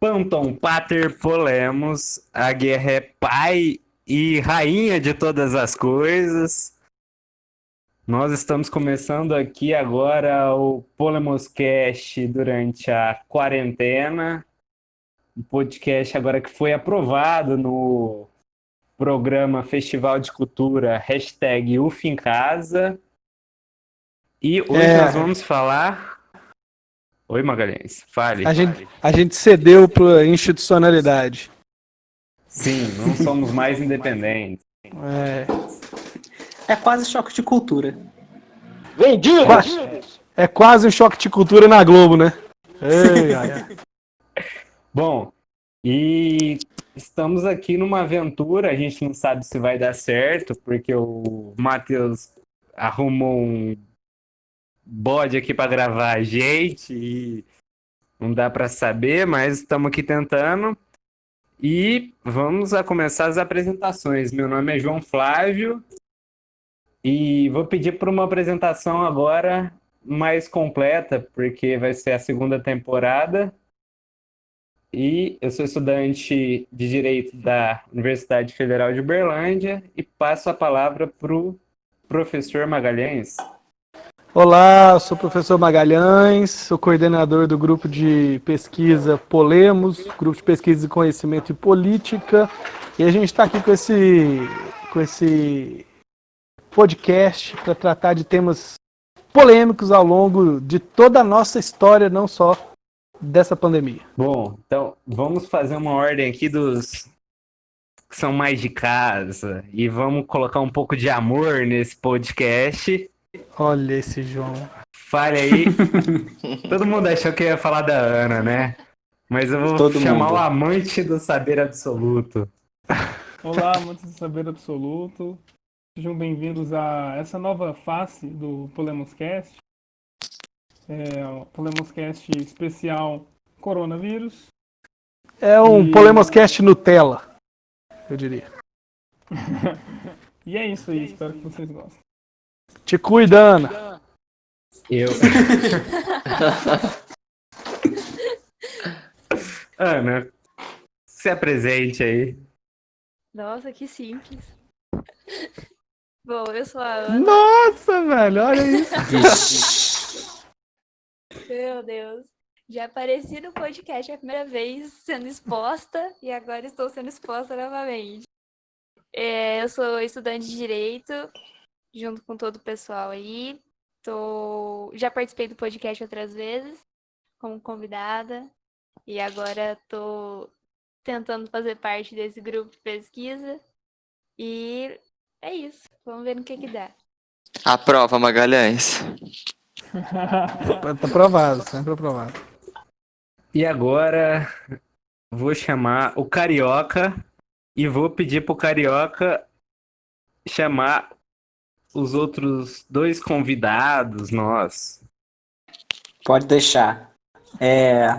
Panton Pater Polemos, a guerra é pai e rainha de todas as coisas. Nós estamos começando aqui agora o Polemoscast durante a quarentena. Um podcast agora que foi aprovado no programa Festival de Cultura, hashtag UF em Casa. E hoje nós vamos falar... Oi, Magalhães, fale. A gente cedeu para institucionalidade. Sim, não somos mais independentes. É quase choque de cultura. Vendidos! É quase um choque de cultura na Globo, né? Ei, ai, ai. Bom, e estamos aqui numa aventura, a gente não sabe se vai dar certo, porque o Matheus arrumou um bode aqui para gravar a gente e não dá para saber, mas estamos aqui tentando. E vamos a começar as apresentações. Meu nome é João Flávio e vou pedir por uma apresentação agora mais completa, porque vai ser a segunda temporada. E eu sou estudante de Direito da Universidade Federal de Uberlândia e passo a palavra para o professor Magalhães. Olá, eu sou o professor Magalhães, sou coordenador do grupo de pesquisa Polemos, grupo de pesquisa de conhecimento e política, e a gente está aqui com esse podcast para tratar de temas polêmicos ao longo de toda a nossa história, não só dessa pandemia. Bom, então vamos fazer uma ordem aqui dos que são mais de casa e vamos colocar um pouco de amor nesse podcast. Olha esse João. Fale aí. Todo mundo achou que eu ia falar da Ana, né? Mas eu vou chamar o amante do saber absoluto. Olá, amantes do saber absoluto. Sejam bem-vindos a essa nova face do Polemoscast. O Polemoscast especial coronavírus. É um Polemoscast Nutella, eu diria. E é isso aí, espero que vocês gostem. Te cuida, Ana. Eu. Ana, se apresente aí. Nossa, que simples. Bom, eu sou a Ana. Nossa, velho, olha isso. Meu Deus. Já apareci no podcast a primeira vez sendo exposta e agora estou sendo exposta novamente. Eu sou estudante de Direito, junto com todo o pessoal aí. Já participei do podcast outras vezes, como convidada. E agora estou tentando fazer parte desse grupo de pesquisa. E é isso. Vamos ver no que dá. Aprova, Magalhães. Tá aprovado, sempre aprovado. E agora vou chamar o Carioca e vou pedir pro Carioca chamar os outros dois convidados, nós. Pode deixar.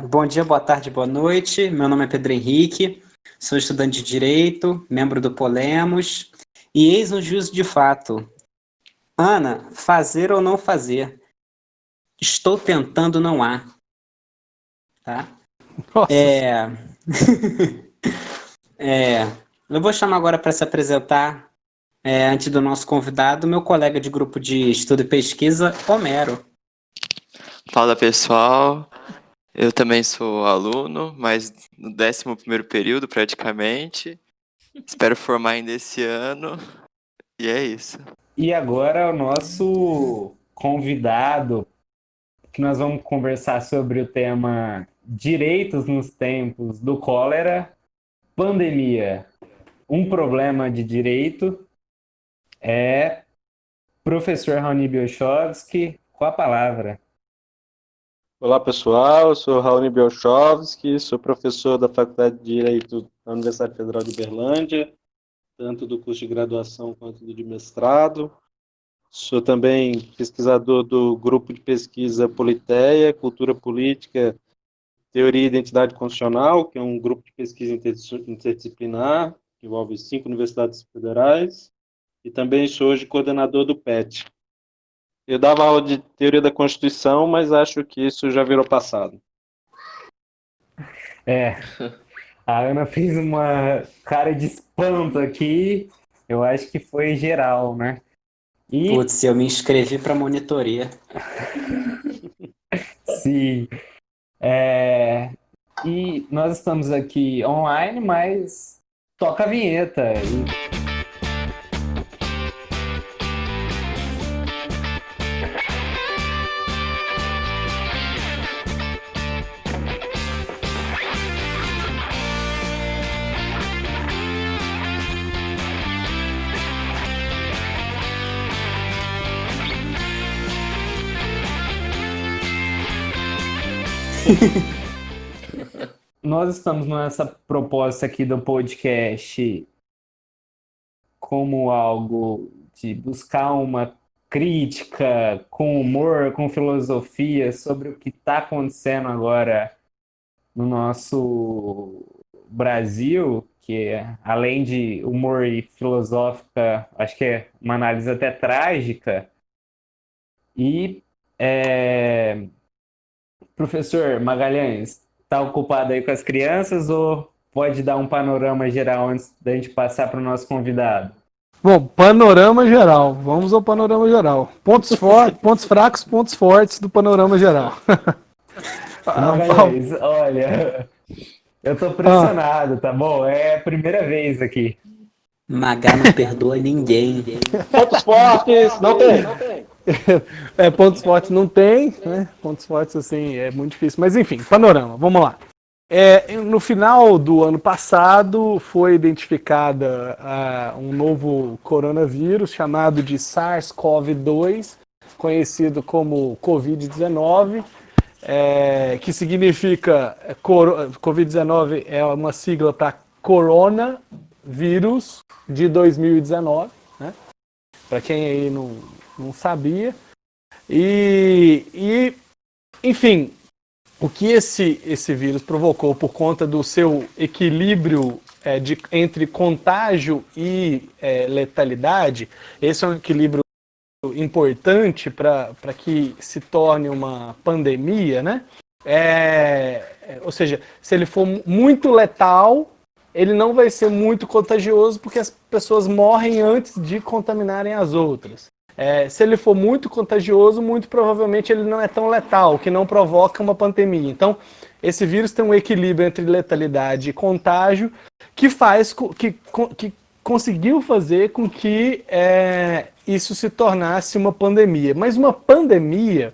Bom dia, boa tarde, boa noite. Meu nome é Pedro Henrique, sou estudante de Direito, membro do Polemos, e eis um juízo de fato. Ana, fazer ou não fazer? Estou tentando, não há. Tá? Nossa. Eu vou chamar agora para se apresentar, antes do nosso convidado, meu colega de grupo de estudo e pesquisa, Homero. Fala, pessoal. Eu também sou aluno, mas no 11º período, praticamente. Espero formar ainda esse ano. E é isso. E agora o nosso convidado, que nós vamos conversar sobre o tema Direitos nos Tempos do Cólera, Pandemia, um problema de direito, é professor Raoni Bielchowski, com a palavra. Olá, pessoal, eu sou Raoni Bielchowski, sou professor da Faculdade de Direito da Universidade Federal de Uberlândia, tanto do curso de graduação quanto do de mestrado. Sou também pesquisador do grupo de pesquisa Politeia, Cultura Política, Teoria e Identidade Constitucional, que é um grupo de pesquisa interdisciplinar, que envolve 5 universidades federais, e também sou hoje coordenador do PET. Eu dava aula de Teoria da Constituição, mas acho que isso já virou passado. É, a Ana fez uma cara de espanto aqui. Eu acho que foi geral, né? E Putz, eu me inscrevi para monitoria. sim, é, e nós estamos aqui online, mas toca a vinheta. Nós estamos nessa proposta aqui do podcast como algo de buscar uma crítica com humor, com filosofia sobre o que está acontecendo agora no nosso Brasil, que além de humor e filosófica, acho que é uma análise até trágica. E, professor Magalhães, está ocupado aí com as crianças ou pode dar um panorama geral antes da gente passar para o nosso convidado? Bom, panorama geral. Vamos ao panorama geral. Pontos fortes, pontos fracos, pontos fortes do panorama geral. Magalhães, olha, eu tô pressionado, tá bom? É a primeira vez aqui. Magá não perdoa ninguém. Pontos fortes, não tem. Pontos fortes não tem, né? Pontos fortes, assim, é muito difícil. Mas, enfim, panorama, vamos lá. No final do ano passado, foi identificada um novo coronavírus chamado de SARS-CoV-2, conhecido como Covid-19, que significa, Covid-19 é uma sigla para Coronavírus de 2019, né? Para quem aí não sabia. Enfim, o que esse vírus provocou por conta do seu equilíbrio entre contágio e letalidade, esse é um equilíbrio importante para que se torne uma pandemia, né? Ou seja, se ele for muito letal, ele não vai ser muito contagioso porque as pessoas morrem antes de contaminarem as outras. Se ele for muito contagioso, muito provavelmente ele não é tão letal, que não provoca uma pandemia. Então, esse vírus tem um equilíbrio entre letalidade e contágio que conseguiu fazer com que isso se tornasse uma pandemia. Mas uma pandemia,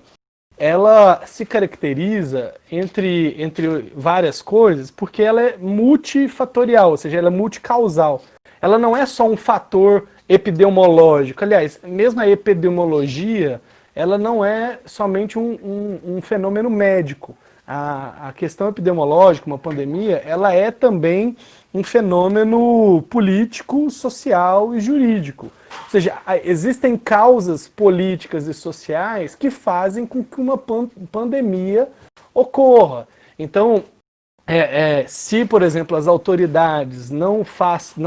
ela se caracteriza entre várias coisas porque ela é multifatorial, ou seja, ela é multicausal. Ela não é só um fator epidemiológico. Aliás, mesmo a epidemiologia, ela não é somente um fenômeno médico. A questão epidemiológica, uma pandemia, ela é também um fenômeno político, social e jurídico. Ou seja, existem causas políticas e sociais que fazem com que uma pandemia ocorra. Então, se, por exemplo, as autoridades não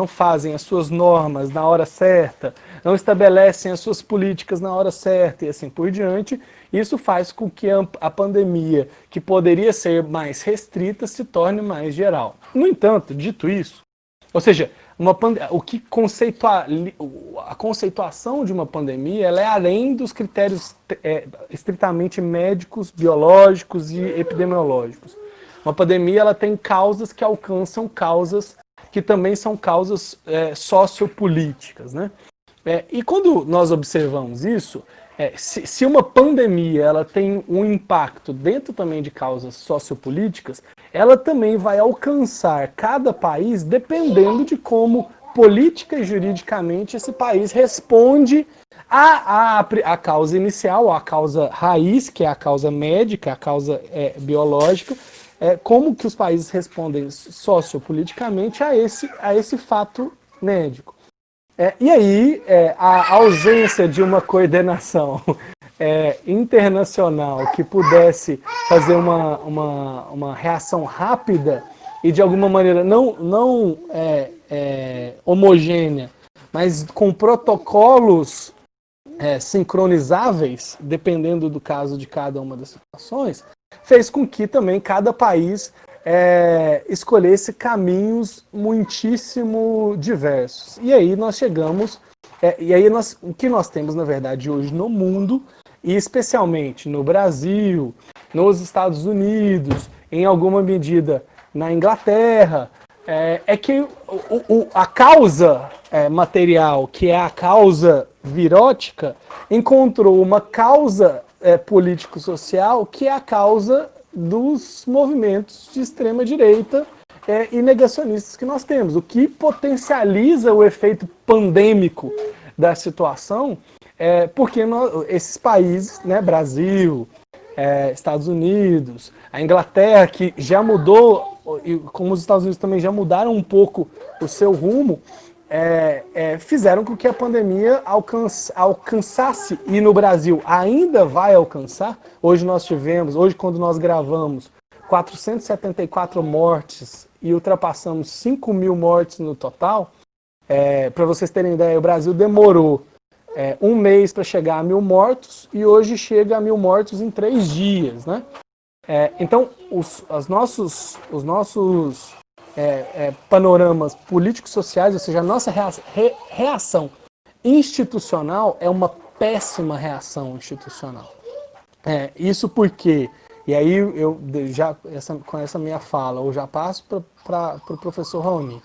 fazem as suas normas na hora certa, não estabelecem as suas políticas na hora certa e assim por diante, isso faz com que a pandemia, que poderia ser mais restrita, se torne mais geral. No entanto, dito isso, ou seja, a conceituação de uma pandemia ela é além dos critérios estritamente médicos, biológicos e epidemiológicos. Uma pandemia ela tem causas que alcançam causas que também são causas sociopolíticas, né? E quando nós observamos isso, se uma pandemia ela tem um impacto dentro também de causas sociopolíticas, ela também vai alcançar cada país dependendo de como política e juridicamente esse país responde à causa inicial, à causa raiz, que é a causa médica, a causa biológica, como que os países respondem sociopoliticamente a esse fato médico. E aí, a ausência de uma coordenação internacional que pudesse fazer uma reação rápida e de alguma maneira não homogênea, mas com protocolos sincronizáveis, dependendo do caso de cada uma das situações, fez com que também cada país escolhesse caminhos muitíssimo diversos. E aí nós chegamos, o que nós temos, na verdade, hoje no mundo, e especialmente no Brasil, nos Estados Unidos, em alguma medida na Inglaterra, é que a causa material, que é a causa virótica, encontrou uma causa político-social, que é a causa dos movimentos de extrema-direita e negacionistas que nós temos, o que potencializa o efeito pandêmico da situação, porque esses países, né, Brasil, Estados Unidos, a Inglaterra, que já mudou, e como os Estados Unidos também já mudaram um pouco o seu rumo, fizeram com que a pandemia alcançasse, e no Brasil ainda vai alcançar. Hoje quando nós gravamos, 474 mortes e ultrapassamos 5.000 mortes no total. Para vocês terem ideia, o Brasil demorou um mês para chegar a 1.000 mortos e hoje chega a 1.000 mortos em 3 dias, né? Então, os nossos panoramas políticos sociais, ou seja, a nossa reação institucional é uma péssima reação institucional. Isso porque, e aí com essa minha fala, eu já passo para o professor Raoni.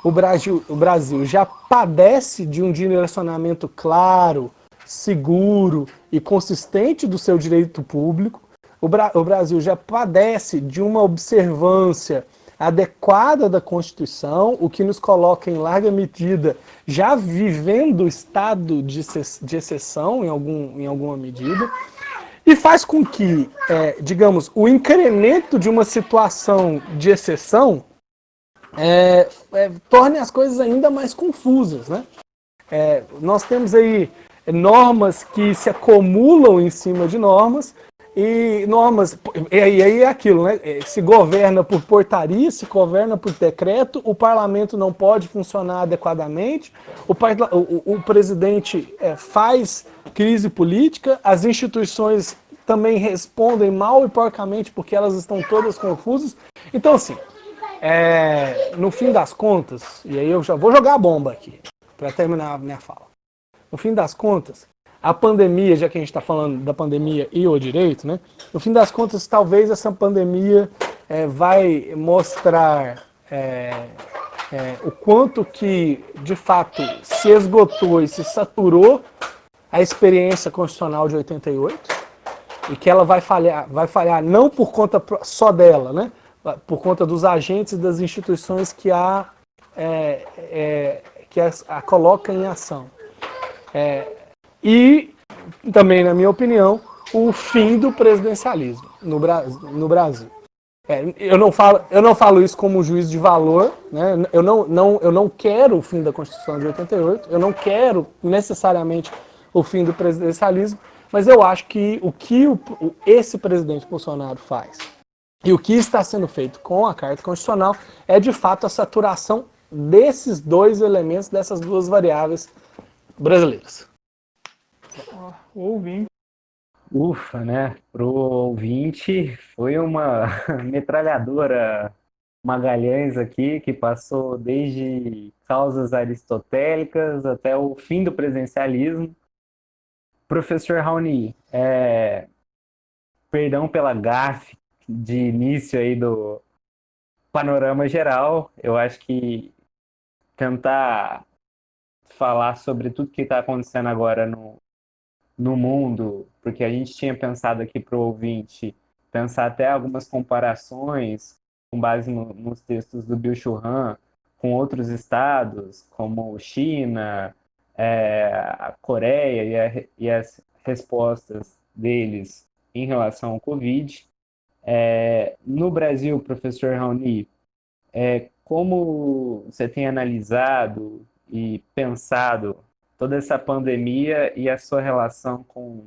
O Brasil já padece de um direcionamento claro, seguro e consistente do seu direito público. O Brasil já padece de uma observância adequada da Constituição, o que nos coloca em larga medida já vivendo o estado de exceção em alguma medida, e faz com que, digamos, o incremento de uma situação de exceção torne as coisas ainda mais confusas, né? Nós temos aí normas que se acumulam em cima de normas, e aí é aquilo, né? Se governa por portaria, se governa por decreto, o parlamento não pode funcionar adequadamente, o presidente faz crise política, as instituições também respondem mal e porcamente porque elas estão todas confusas. Então, assim, no fim das contas, e aí eu já vou jogar a bomba aqui, para terminar a minha fala. No fim das contas, a pandemia, já que a gente está falando da pandemia e o direito, né? No fim das contas, talvez essa pandemia vai mostrar o quanto que, de fato, se esgotou e se saturou a experiência constitucional de 88, e que ela vai falhar não por conta só dela, né? Por conta dos agentes e das instituições que a coloca em ação. E também, na minha opinião, o fim do presidencialismo no Brasil. Eu não falo isso como juízo de valor, né? Eu não quero o fim da Constituição de 88, eu não quero necessariamente o fim do presidencialismo, mas eu acho que o que esse presidente Bolsonaro faz e o que está sendo feito com a Carta Constitucional é, de fato, a saturação desses dois elementos, dessas duas variáveis brasileiras. Ouvinte. Ufa, né? Pro ouvinte, foi uma metralhadora Magalhães aqui, que passou desde causas aristotélicas até o fim do presidencialismo. Professor Raoni, perdão pela gafe de início aí do panorama geral, eu acho que tentar falar sobre tudo que está acontecendo agora no mundo, porque a gente tinha pensado aqui para o ouvinte, pensar até algumas comparações com base nos textos do Byung-Chul Han com outros estados, como China, a Coreia e as respostas deles em relação ao Covid. No Brasil, professor Raoni, como você tem analisado e pensado toda essa pandemia e a sua relação com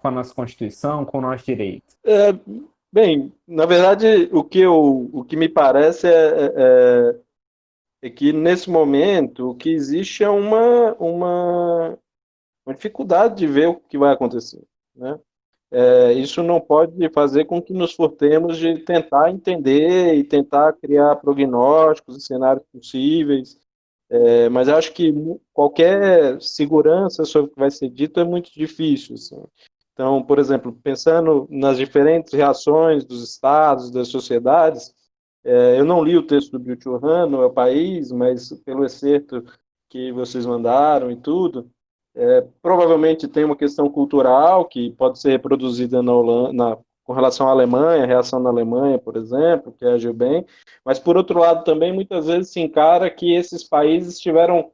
a nossa Constituição, com o nosso direito? Bem, na verdade, o que me parece é que, nesse momento, o que existe é uma dificuldade de ver o que vai acontecer, né? isso não pode fazer com que nos furtemos de tentar entender e tentar criar prognósticos e cenários possíveis. Mas eu acho que qualquer segurança sobre o que vai ser dito é muito difícil. Assim. Então, por exemplo, pensando nas diferentes reações dos estados, das sociedades, eu não li o texto do Byung-Chul Han no El País, mas pelo excerto que vocês mandaram e tudo, provavelmente tem uma questão cultural que pode ser reproduzida com relação à Alemanha, a reação na Alemanha, por exemplo, que agiu bem, mas, por outro lado, também muitas vezes se encara que esses países tiveram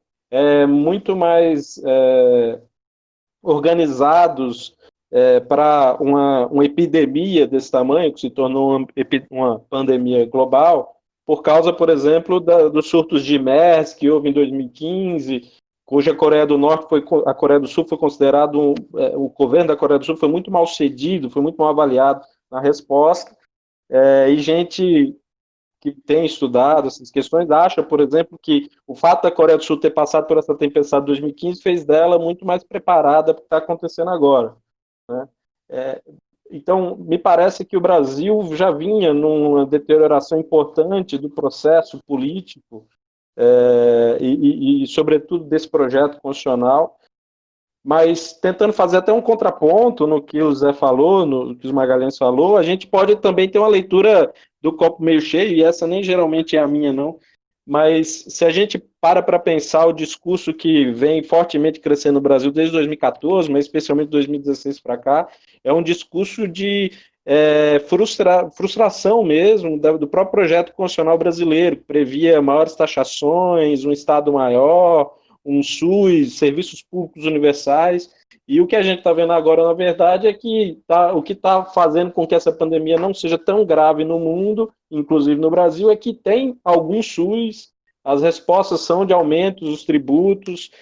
muito mais organizados para uma epidemia desse tamanho, que se tornou uma pandemia global, por causa, por exemplo, dos surtos de MERS que houve em 2015, cuja Coreia do Norte a Coreia do Sul foi considerado, o governo da Coreia do Sul foi muito mal cedido, foi muito mal avaliado na resposta, e gente que tem estudado essas questões acha, por exemplo, que o fato da Coreia do Sul ter passado por essa tempestade de 2015 fez dela muito mais preparada para o que está acontecendo agora. Né? Então, me parece que o Brasil já vinha numa deterioração importante do processo político e, sobretudo, desse projeto constitucional, mas tentando fazer até um contraponto no que o Zé falou, no que o Magalhães falou, a gente pode também ter uma leitura do copo meio cheio, e essa nem geralmente é a minha, não, mas se a gente para pensar o discurso que vem fortemente crescendo no Brasil desde 2014, mas especialmente 2016 para cá, é um discurso de frustração mesmo do próprio projeto constitucional brasileiro, que previa maiores taxações, um Estado maior, um SUS, serviços públicos universais, e o que a gente está vendo agora, na verdade, é que o que está fazendo com que essa pandemia não seja tão grave no mundo, inclusive no Brasil, é que tem algum SUS, as respostas são de aumentos dos tributos,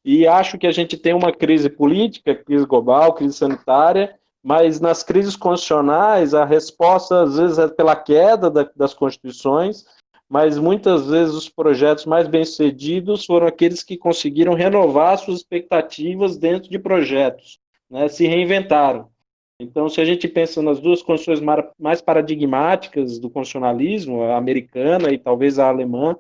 e acho que a gente tem uma crise política, crise global, crise sanitária, mas nas crises constitucionais a resposta às vezes é pela queda das constituições, mas muitas vezes os projetos mais bem-sucedidos foram aqueles que conseguiram renovar suas expectativas dentro de projetos, né, se reinventaram. Então, se a gente pensa nas duas constituições mais paradigmáticas do constitucionalismo, a americana e talvez a alemã,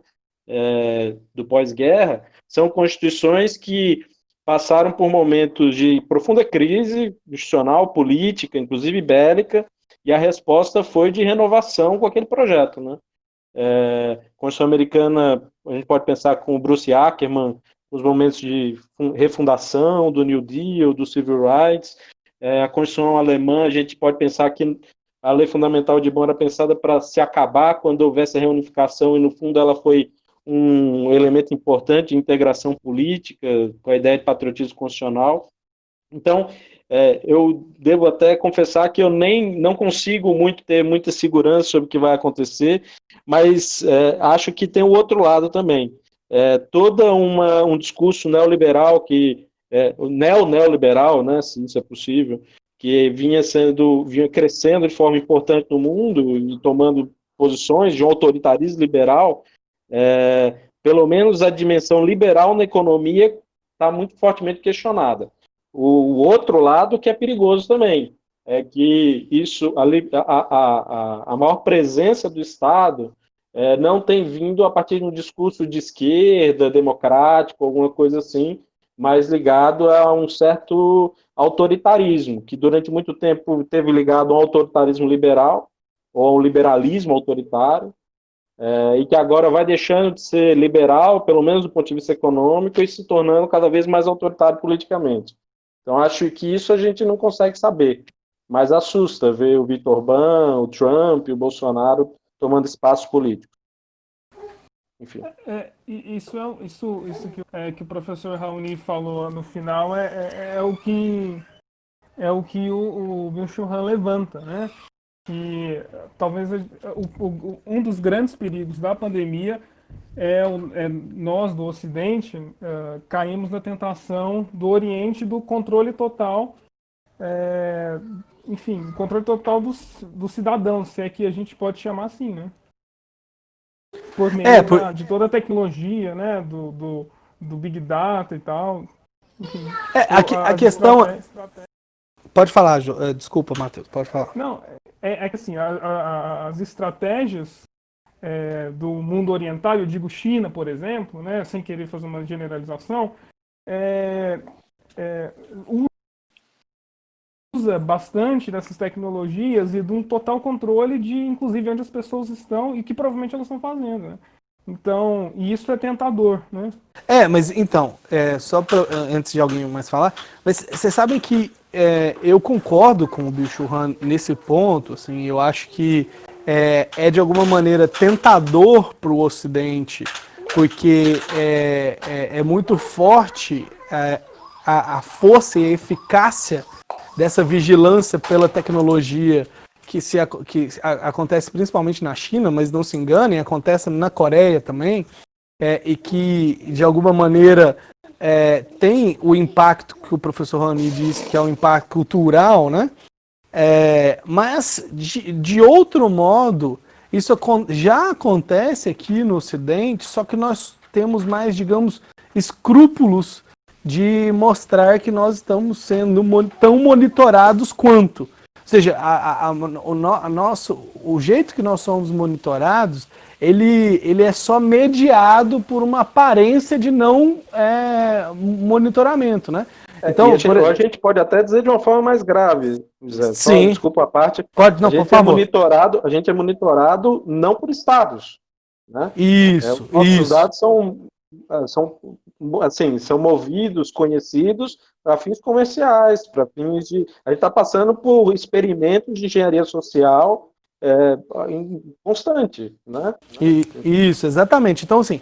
do pós-guerra, são constituições que passaram por momentos de profunda crise institucional, política, inclusive bélica, e a resposta foi de renovação com aquele projeto, né? Constituição americana, a gente pode pensar com o Bruce Ackerman, os momentos de refundação do New Deal, do Civil Rights. A Constituição alemã, a gente pode pensar que a lei fundamental de Bonn era pensada para se acabar quando houvesse a reunificação, e no fundo ela foi um elemento importante de integração política, com a ideia de patriotismo constitucional. Então, eu devo até confessar que eu não consigo ter muita segurança sobre o que vai acontecer, mas acho que tem o outro lado também. Todo um discurso neoliberal, neoliberal, né, se isso é possível, que vinha crescendo de forma importante no mundo e tomando posições de um autoritarismo liberal, pelo menos a dimensão liberal na economia está muito fortemente questionada. O outro lado que é perigoso também é que a maior presença do Estado não tem vindo a partir de um discurso de esquerda, democrático, alguma coisa assim, mas ligado a um certo autoritarismo, que durante muito tempo teve ligado a um autoritarismo liberal, ou a um liberalismo autoritário, e que agora vai deixando de ser liberal, pelo menos do ponto de vista econômico, e se tornando cada vez mais autoritário politicamente. Então, acho que isso a gente não consegue saber, mas assusta ver o Viktor Orbán, o Trump, o Bolsonaro tomando espaço político. Enfim. Isso que o professor Raoni falou no final é o que o Byung-Chul Han levanta, né? Que talvez um dos grandes perigos da pandemia nós do Ocidente caímos na tentação do Oriente do controle total, controle total do cidadão, se é que a gente pode chamar assim, né? Por meio de toda a tecnologia, né? Do Big Data e tal. Enfim, a questão... Pode falar, desculpa, Matheus, pode falar. Não, é que assim, as estratégias do mundo oriental, eu digo China, por exemplo, né, sem querer fazer uma generalização, usa bastante dessas tecnologias e de um total controle de, inclusive, onde as pessoas estão e que provavelmente elas estão fazendo, né? Então, e isso é tentador, né? Mas então, antes de alguém mais falar, mas vocês sabem que eu concordo com o Byung-Chul Han nesse ponto, assim, eu acho que é de alguma maneira tentador para o Ocidente, porque é muito forte a força e a eficácia dessa vigilância pela tecnologia que acontece principalmente na China, mas não se enganem, acontece na Coreia também, e que de alguma maneira tem o impacto que o professor Raoni disse, que é o impacto cultural, né? Mas de outro modo, isso já acontece aqui no Ocidente, só que nós temos mais, digamos, escrúpulos de mostrar que nós estamos sendo tão monitorados quanto. Ou seja, o jeito que nós somos monitorados, ele é só mediado por uma aparência de não monitoramento, né? Então, a gente pode até dizer de uma forma mais grave, José. Sim. Desculpa a parte. Pode, não, por favor. A gente é monitorado não por estados, né? Isso. Nossos dados são movidos, conhecidos para fins comerciais, para fins de... A gente está passando por experimentos de engenharia social constante, né? Isso, exatamente. Então, assim,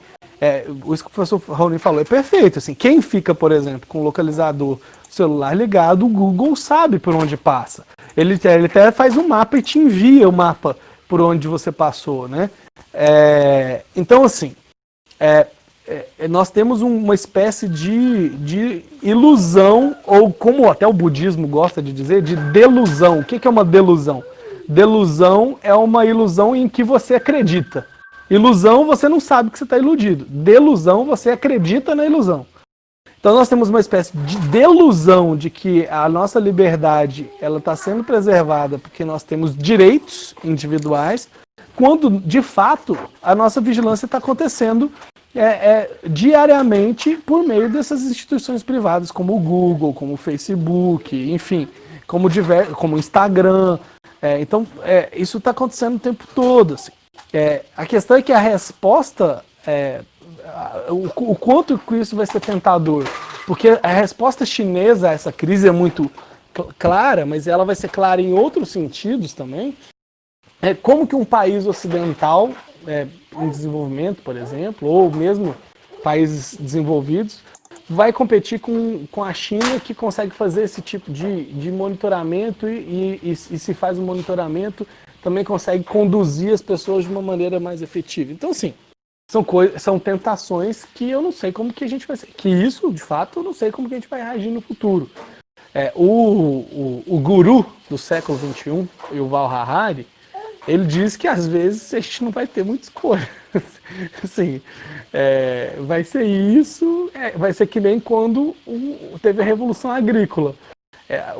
isso que o professor Raoni falou é perfeito. Assim, quem fica, por exemplo, com o localizador celular ligado, o Google sabe por onde passa. Ele até faz um mapa e te envia o mapa por onde você passou, né? Então, assim, nós temos uma espécie de ilusão, ou como até o budismo gosta de dizer, de delusão. O que é uma delusão? Delusão é uma ilusão em que você acredita. Ilusão, você não sabe que você está iludido. Delusão, você acredita na ilusão. Então nós temos uma espécie de delusão de que a nossa liberdade ela está sendo preservada porque nós temos direitos individuais, quando de fato a nossa vigilância está acontecendo diariamente por meio dessas instituições privadas como o Google, como o Facebook, enfim, como o Instagram. Então isso está acontecendo o tempo todo. Assim. A questão é que a resposta, o quanto que isso vai ser tentador, porque a resposta chinesa a essa crise é muito clara, mas ela vai ser clara em outros sentidos também. Como que um país ocidental, em desenvolvimento, por exemplo, ou mesmo países desenvolvidos, vai competir com a China, que consegue fazer esse tipo de monitoramento e se faz um monitoramento, também consegue conduzir as pessoas de uma maneira mais efetiva. Então, assim, são tentações que eu não sei como que a gente vai... Que isso, de fato, eu não sei como que a gente vai reagir no futuro. O guru do século XXI, Yuval Harari, ele diz que às vezes a gente não vai ter muita escolha. Assim, vai ser isso, vai ser que nem quando teve a Revolução Agrícola.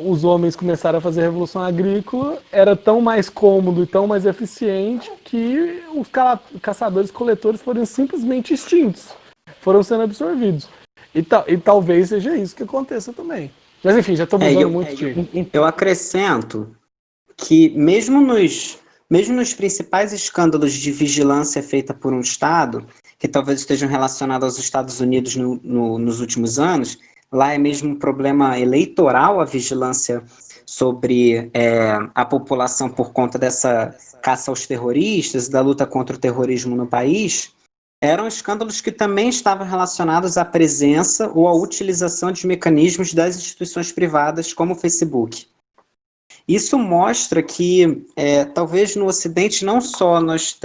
Os homens começaram a fazer a Revolução Agrícola, era tão mais cômodo e tão mais eficiente que os caçadores-coletores foram simplesmente extintos, foram sendo absorvidos. E talvez seja isso que aconteça também. Mas enfim, já estou mudando muito de... Eu acrescento que mesmo nos principais escândalos de vigilância feita por um Estado, que talvez estejam relacionados aos Estados Unidos nos últimos anos, lá é mesmo um problema eleitoral a vigilância sobre a população por conta dessa caça aos terroristas, da luta contra o terrorismo no país, eram escândalos que também estavam relacionados à presença ou à utilização de mecanismos das instituições privadas como o Facebook. Isso mostra que talvez no Ocidente não só nós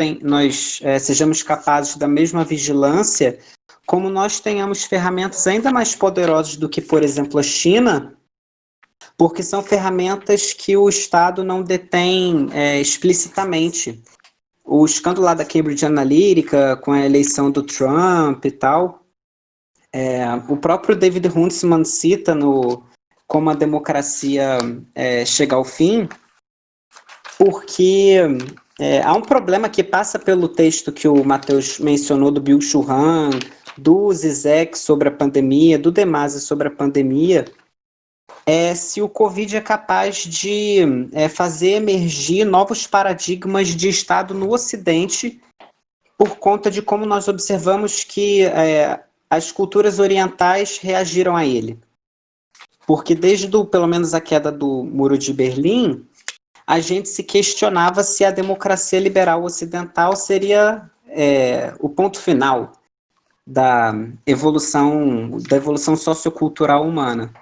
sejamos capazes da mesma vigilância, como nós tenhamos ferramentas ainda mais poderosas do que, por exemplo, a China, porque são ferramentas que o Estado não detém explicitamente. O escândalo lá da Cambridge Analytica, com a eleição do Trump e tal, o próprio David Huntsman cita como a democracia chega ao fim, porque há um problema que passa pelo texto que o Matheus mencionou do Byung-Chul Han, do Zizek sobre a pandemia, do Demasi sobre a pandemia, se o Covid é capaz de fazer emergir novos paradigmas de Estado no Ocidente por conta de como nós observamos que as culturas orientais reagiram a ele. Porque desde pelo menos a queda do Muro de Berlim, a gente se questionava se a democracia liberal ocidental seria o ponto final da evolução sociocultural humana.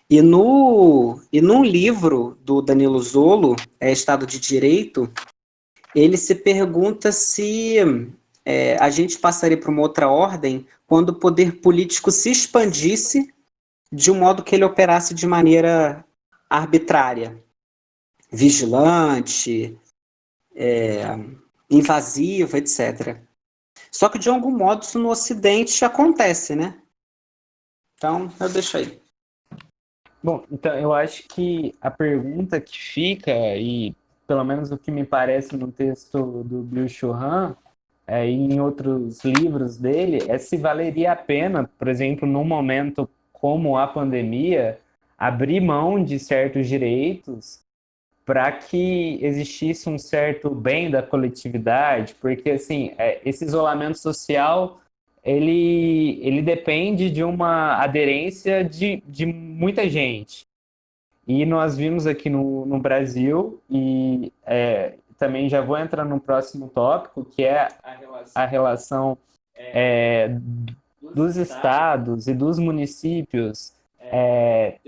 E num livro do Danilo Zolo, Estado de Direito, ele se pergunta se a gente passaria para uma outra ordem quando o poder político se expandisse de um modo que ele operasse de maneira arbitrária, vigilante, invasiva, etc. Só que, de algum modo, isso no Ocidente acontece, né? Então, eu deixo aí. Bom, então eu acho que a pergunta que fica, e pelo menos o que me parece no texto do Byung-Chul Han, e em outros livros dele, é se valeria a pena, por exemplo, num momento como a pandemia, abrir mão de certos direitos para que existisse um certo bem da coletividade, porque assim, esse isolamento social ele depende de uma aderência de muita gente. E nós vimos aqui no Brasil, e também já vou entrar no próximo tópico, que é a relação dos estados e dos municípios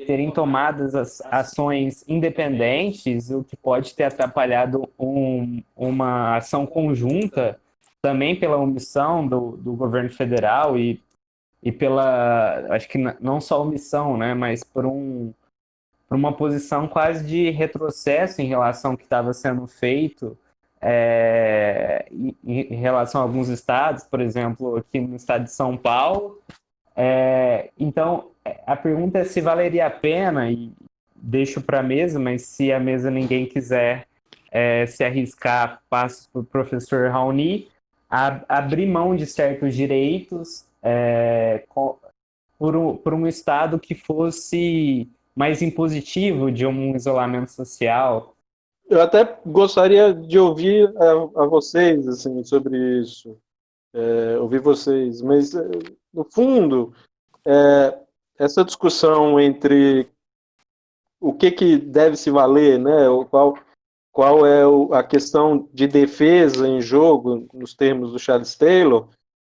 terem tomadas as ações independentes, o que pode ter atrapalhado uma ação conjunta, também pela omissão do governo federal e pela, acho que não só omissão, né, mas por uma posição quase de retrocesso em relação ao que estava sendo feito em relação a alguns estados, por exemplo, aqui no estado de São Paulo. Então, a pergunta é se valeria a pena, e deixo para a mesa, mas se a mesa ninguém quiser se arriscar, passo para o professor Raoni, abrir mão de certos direitos por um Estado que fosse mais impositivo de um isolamento social. Eu até gostaria de ouvir a vocês assim, sobre isso, ouvir vocês, mas, no fundo, essa discussão entre o que deve se valer, né, qual é a questão de defesa em jogo, nos termos do Charles Taylor,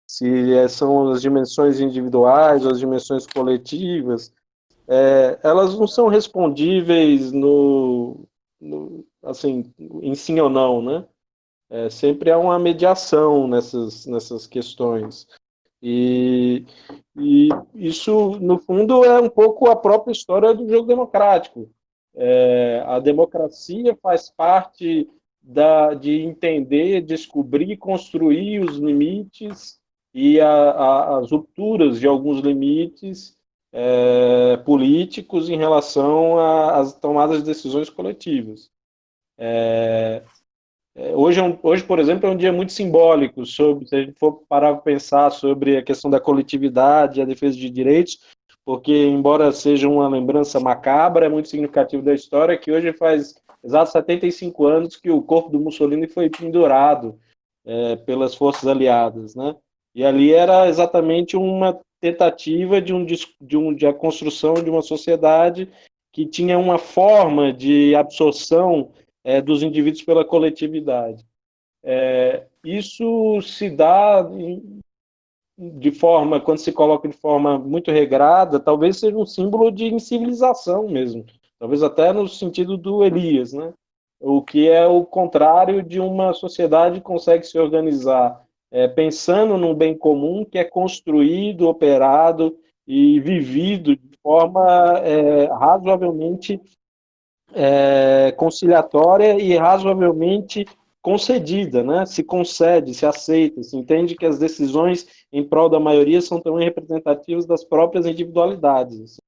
se são as dimensões individuais ou as dimensões coletivas, elas não são respondíveis assim, em sim ou não, né? Sempre há uma mediação nessas questões. E isso, no fundo, é um pouco a própria história do jogo democrático. A democracia faz parte de entender, descobrir, construir os limites e as rupturas de alguns limites políticos em relação às tomadas de decisões coletivas. Hoje, por exemplo, é um dia muito simbólico, se a gente for parar para pensar sobre a questão da coletividade e a defesa de direitos, porque, embora seja uma lembrança macabra, é muito significativo da história, que hoje faz exatos 75 anos que o corpo do Mussolini foi pendurado pelas forças aliadas, né? E ali era exatamente uma tentativa de a construção de uma sociedade que tinha uma forma de absorção dos indivíduos pela coletividade. Isso se dá quando se coloca de forma muito regrada, talvez seja um símbolo de incivilização mesmo, talvez até no sentido do Elias, né? O que é o contrário de uma sociedade que consegue se organizar pensando num bem comum que é construído, operado e vivido de forma razoavelmente conciliatória e razoavelmente concedida, né? Se concede, se aceita, se entende que as decisões em prol da maioria são também representativas das próprias individualidades.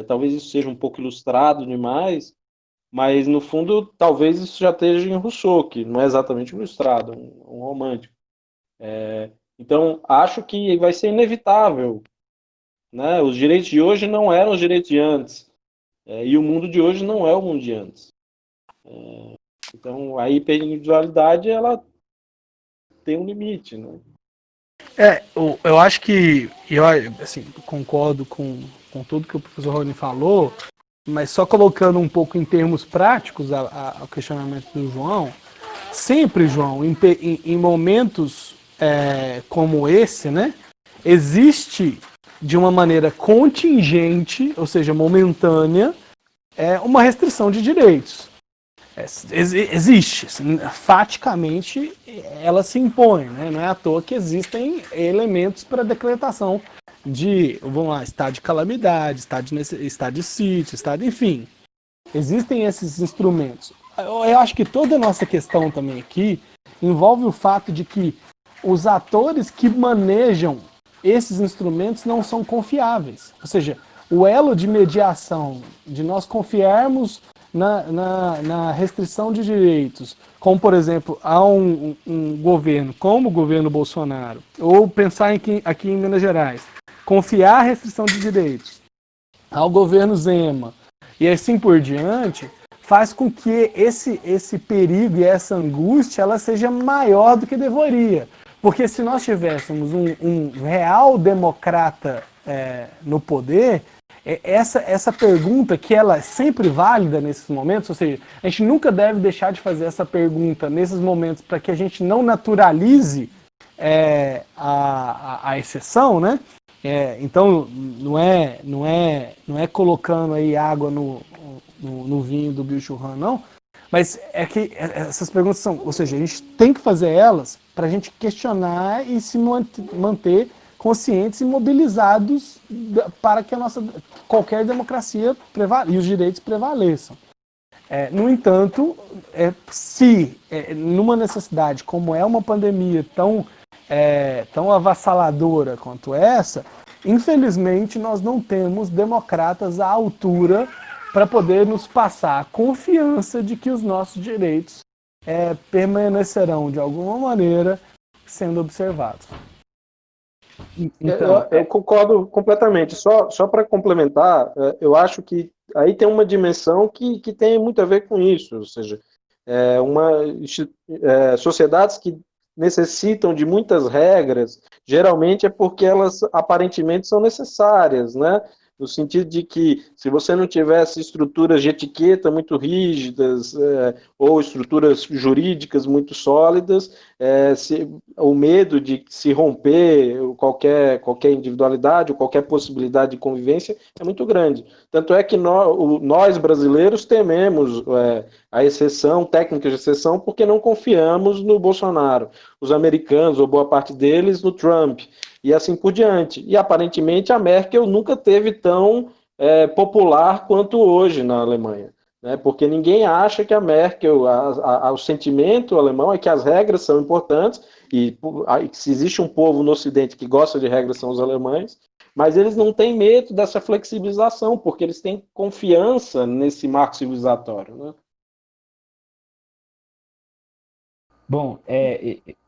Talvez isso seja um pouco ilustrado demais, mas no fundo talvez isso já esteja em Rousseau, que não é exatamente ilustrado, é um romântico. Então, acho que vai ser inevitável, né? Os direitos de hoje não eram os direitos de antes, e o mundo de hoje não é o mundo de antes. Então, a hiperindividualidade, ela tem um limite, né? Eu acho que, eu assim, concordo com tudo que o professor Rony falou, mas só colocando um pouco em termos práticos ao questionamento do João, sempre, João, em momentos como esse, né, existe de uma maneira contingente, ou seja, momentânea, uma restrição de direitos. Existe, assim, faticamente ela se impõe, né? Não é à toa que existem elementos para decretação de, vamos lá, estado de calamidade, estado de sítio, enfim. Existem esses instrumentos. Eu acho que toda a nossa questão também aqui envolve o fato de que os atores que manejam esses instrumentos não são confiáveis. Ou seja, o elo de mediação, de nós confiarmos na restrição de direitos, como, por exemplo, há um governo como o governo Bolsonaro, ou pensar aqui em Minas Gerais, confiar a restrição de direitos ao governo Zema, e assim por diante, faz com que esse perigo e essa angústia ela seja maior do que deveria. Porque se nós tivéssemos um real democrata no poder, essa pergunta, que ela é sempre válida nesses momentos, ou seja, a gente nunca deve deixar de fazer essa pergunta nesses momentos para que a gente não naturalize a exceção, né? Então, não é colocando aí água no vinho do Bill Churran, não, mas é que essas perguntas são, ou seja, a gente tem que fazer elas para a gente questionar e se manter conscientes e mobilizados para que qualquer democracia e os direitos prevaleçam. No entanto, se numa necessidade como é uma pandemia tão avassaladora quanto essa, infelizmente nós não temos democratas à altura para poder nos passar a confiança de que os nossos direitos permanecerão de alguma maneira sendo observados. Então, eu concordo completamente. Só para complementar, eu acho que aí tem uma dimensão que tem muito a ver com isso, ou seja, sociedades que necessitam de muitas regras, geralmente é porque elas aparentemente são necessárias, né? No sentido de que, se você não tivesse estruturas de etiqueta muito rígidas, ou estruturas jurídicas muito sólidas, o medo de se romper qualquer individualidade ou qualquer possibilidade de convivência é muito grande. Tanto é que nós brasileiros tememos a exceção, técnicas de exceção, porque não confiamos no Bolsonaro. Os americanos, ou boa parte deles, no Trump. E assim por diante. E aparentemente a Merkel nunca teve tão popular quanto hoje na Alemanha, né? Porque ninguém acha que a Merkel, o sentimento alemão é que as regras são importantes, e se existe um povo no Ocidente que gosta de regras são os alemães, mas eles não têm medo dessa flexibilização, porque eles têm confiança nesse marco civilizatório, né? Bom,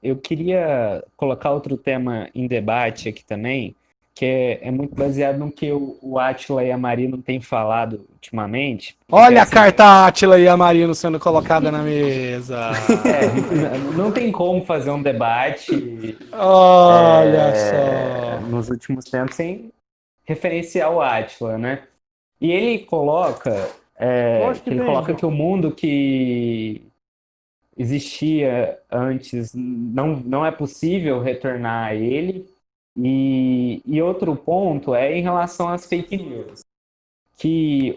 eu queria colocar outro tema em debate aqui também, que é muito baseado no que o Átila e a Marino têm falado ultimamente. Olha a carta Átila e a Marino sendo colocada na mesa. Não tem como fazer um debate Olha só. nos últimos tempos sem referenciar o Átila, né? E ele coloca, que o mundo que existia antes não é possível retornar a ele. E outro ponto é em relação às fake news. Que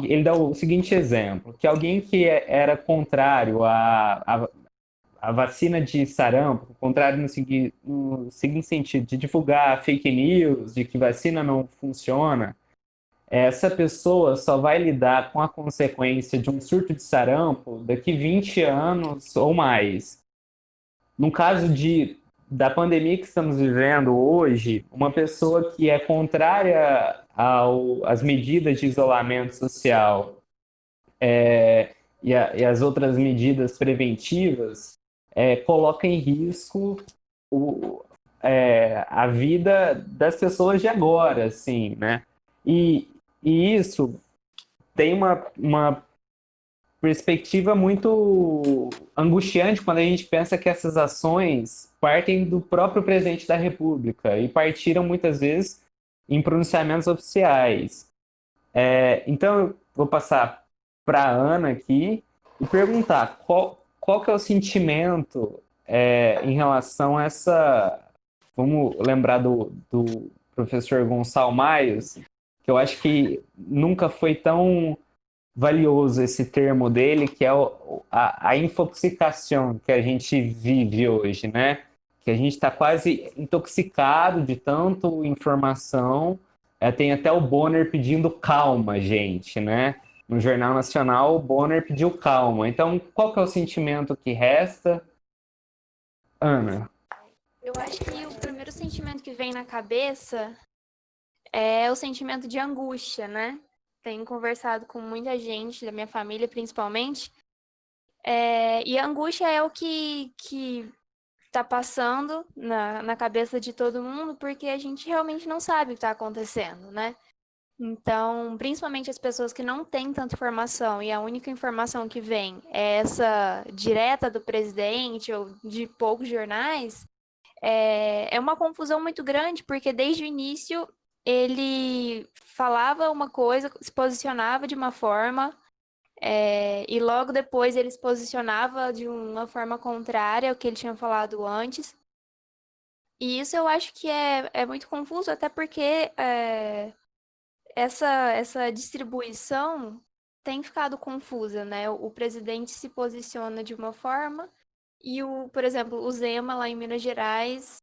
ele dá o seguinte exemplo, que alguém que era contrário à vacina de sarampo, contrário no seguinte sentido, de divulgar fake news, de que vacina não funciona, essa pessoa só vai lidar com a consequência de um surto de sarampo daqui 20 anos ou mais. No caso da pandemia que estamos vivendo hoje, uma pessoa que é contrária às medidas de isolamento social e as outras medidas preventivas, coloca em risco a vida das pessoas de agora, assim, né? E isso tem uma perspectiva muito angustiante quando a gente pensa que essas ações partem do próprio presidente da República e partiram muitas vezes em pronunciamentos oficiais. Então, eu vou passar para a Ana aqui e perguntar qual que é o sentimento em relação a essa... Vamos lembrar do professor Gonçalo Maios, que eu acho que nunca foi tão valioso esse termo dele, que é a infoxicação que a gente vive hoje, né? Que a gente está quase intoxicado de tanto informação. Tem até o Bonner pedindo calma, gente, né? No Jornal Nacional, o Bonner pediu calma. Então, qual que é o sentimento que resta? Ana? Eu acho que o primeiro sentimento que vem na cabeça é o sentimento de angústia, né? Tenho conversado com muita gente, da minha família principalmente, e a angústia é o que está passando na cabeça de todo mundo, porque a gente realmente não sabe o que está acontecendo, né? Então, principalmente as pessoas que não têm tanta informação e a única informação que vem é essa direta do presidente ou de poucos jornais, é uma confusão muito grande, porque desde o início ele falava uma coisa, se posicionava de uma forma, e logo depois ele se posicionava de uma forma contrária ao que ele tinha falado antes. E isso eu acho que é muito confuso, até porque essa distribuição tem ficado confusa, né? O presidente se posiciona de uma forma e, por exemplo, o Zema lá em Minas Gerais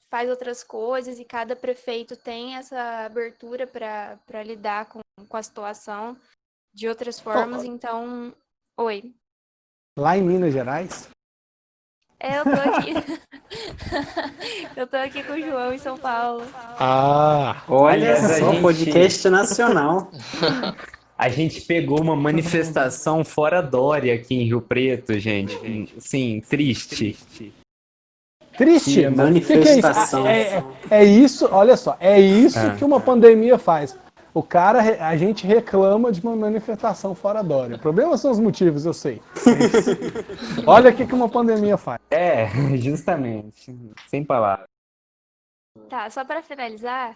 faz outras coisas e cada prefeito tem essa abertura para lidar com a situação de outras formas. Então, oi. Lá em Minas Gerais? Eu tô aqui. Eu tô aqui com o João em São Paulo. Olha Aliás, a só, gente- podcast nacional. A gente pegou uma manifestação fora Dória aqui em Rio Preto, gente. Sim, triste. Triste? Sim, Mas o que é isso? manifestação. É isso, olha só, é isso Ah. que uma pandemia faz. A gente reclama de uma manifestação fora Dória. O problema são os motivos, eu sei. Mas olha o que uma pandemia faz. Justamente. Sem palavras. Tá, só para finalizar,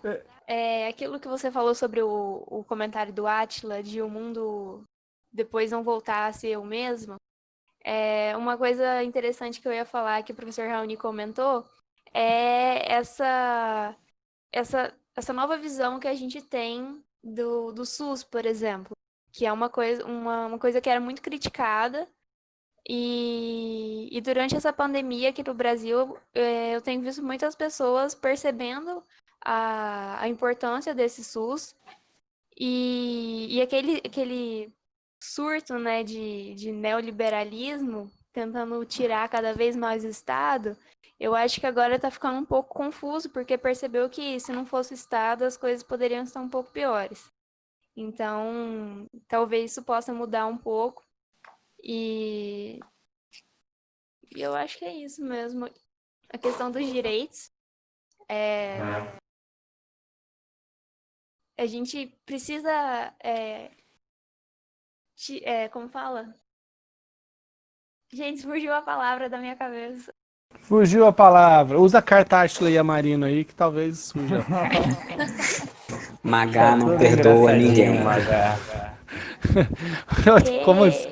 aquilo que você falou sobre o comentário do Átila, de o mundo depois não voltar a ser o mesmo, uma coisa interessante que eu ia falar, que o professor Raoni comentou, é essa nova visão que a gente tem do SUS, por exemplo, que é uma coisa que era muito criticada. E durante essa pandemia aqui no Brasil, eu tenho visto muitas pessoas percebendo a importância desse SUS e aquele surto, né, de neoliberalismo, tentando tirar cada vez mais o Estado. Eu acho que agora está ficando um pouco confuso, porque percebeu que se não fosse o Estado, as coisas poderiam estar um pouco piores. Então, talvez isso possa mudar um pouco. E eu acho que é isso mesmo. A questão dos direitos. A gente precisa. Como fala? Gente, fugiu a palavra da minha cabeça. Fugiu a palavra. Usa a carta Ashley e a Marino aí, que talvez surja. Magá não perdoa ninguém. Como assim?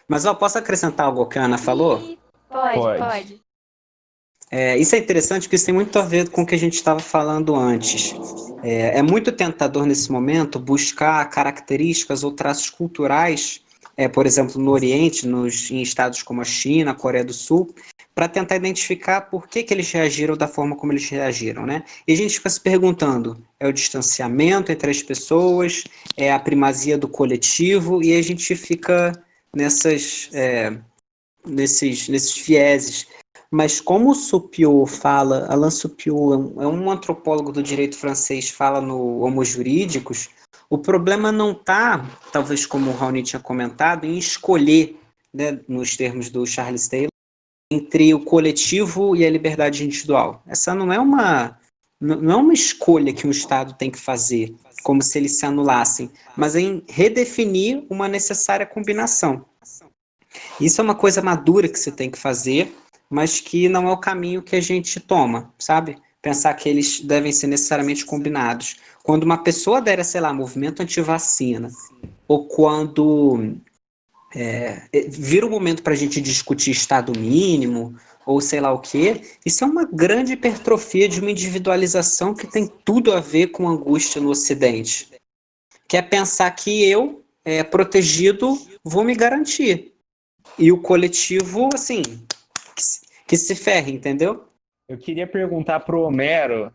Mas eu posso acrescentar algo que a Ana falou? Pode. Isso é interessante porque isso tem muito a ver com o que a gente estava falando antes. É muito tentador nesse momento buscar características ou traços culturais, por exemplo, no Oriente, em estados como a China, a Coreia do Sul, para tentar identificar por que eles reagiram da forma como eles reagiram, né? E a gente fica se perguntando, é o distanciamento entre as pessoas, é a primazia do coletivo, e a gente fica nesses vieses. Mas como o Supiot fala, Alain Supiot é um antropólogo do direito francês, fala no Homo Jurídicos, o problema não está, talvez como o Raoni tinha comentado, em escolher, né, nos termos do Charles Taylor, entre o coletivo e a liberdade individual. Essa não é uma escolha que um Estado tem que fazer, como se eles se anulassem, mas em redefinir uma necessária combinação. Isso é uma coisa madura que você tem que fazer, mas que não é o caminho que a gente toma, sabe? Pensar que eles devem ser necessariamente combinados. Quando uma pessoa der, sei lá, movimento antivacina, ou quando vira um momento para a gente discutir Estado mínimo, ou sei lá o quê, isso é uma grande hipertrofia de uma individualização que tem tudo a ver com angústia no Ocidente. Que é pensar que eu, protegido, vou me garantir. E o coletivo, assim, que se ferre, entendeu? Eu queria perguntar pro Homero,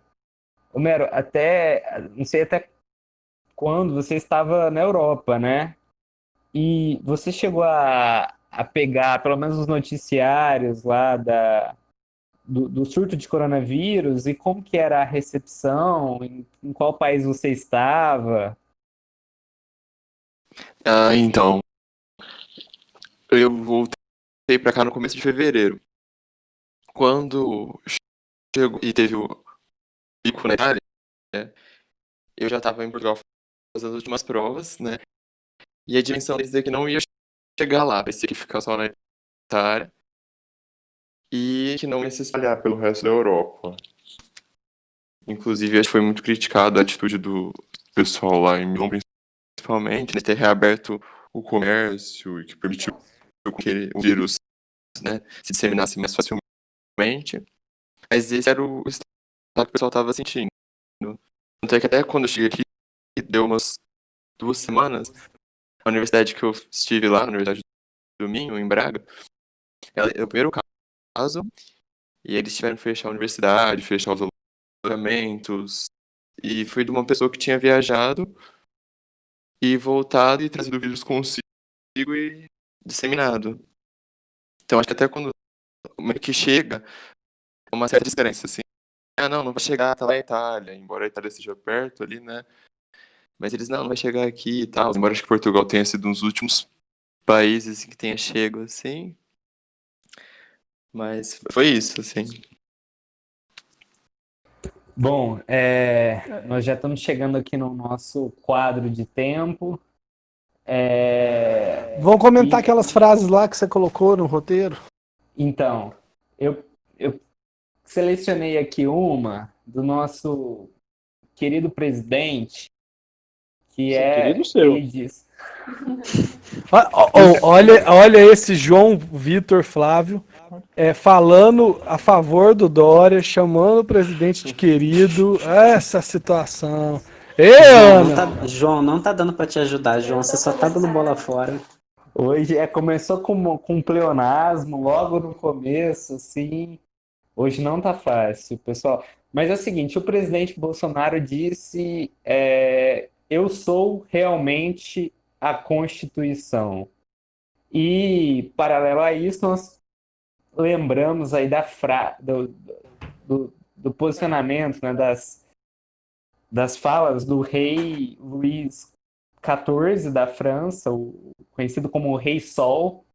não sei até quando você estava na Europa, né? E você chegou a pegar, pelo menos os noticiários lá do surto de coronavírus e como que era a recepção, em qual país você Então, eu voltei pra cá no começo de fevereiro. Quando chegou e teve o pico na Itália, né, eu já estava em Portugal fazendo as últimas provas, né? E a dimensão deles é que não ia chegar lá, parecia que ia ficar só na Itália e que não ia se espalhar pelo resto da Europa. Inclusive, acho que foi muito criticado a atitude do pessoal lá em Milão, principalmente, de ter reaberto o comércio e que permitiu que o vírus, né, se disseminasse mais facilmente. Mas esse era o estado que o pessoal estava sentindo. Tanto é que até quando eu cheguei aqui, deu umas 2 semanas, a universidade que eu estive lá, a Universidade do Minho, em Braga, ela é o primeiro caso, e eles tiveram que fechar a universidade, fechar os alojamentos, e foi de uma pessoa que tinha viajado e voltado e trazido o vírus consigo e disseminado. Então acho que até quando meio que chega, uma certa diferença, assim. Não vai chegar, tá lá na Itália, embora a Itália seja perto ali, né? Mas eles, não vai chegar aqui e tal. Embora acho que Portugal tenha sido um dos últimos países que tenha chego, assim. Mas foi isso, assim. Bom, nós já estamos chegando aqui no nosso quadro de tempo. Vamos comentar aquelas frases lá que você colocou no roteiro? Então, eu selecionei aqui uma do nosso querido presidente, que Querido seu. ele diz... Olha esse João Vitor Flávio falando a favor do Dória, chamando o presidente de querido. Essa situação. João, não tá dando pra te ajudar, João. Você só tá dando bola fora. Hoje começou com pleonasmo logo no começo, assim. Hoje não tá fácil, pessoal. Mas é o seguinte, o presidente Bolsonaro disse: eu sou realmente a Constituição. E, paralelo a isso, nós lembramos aí do posicionamento, né, das falas do rei Luís XIV da França, conhecido como Rei Sol.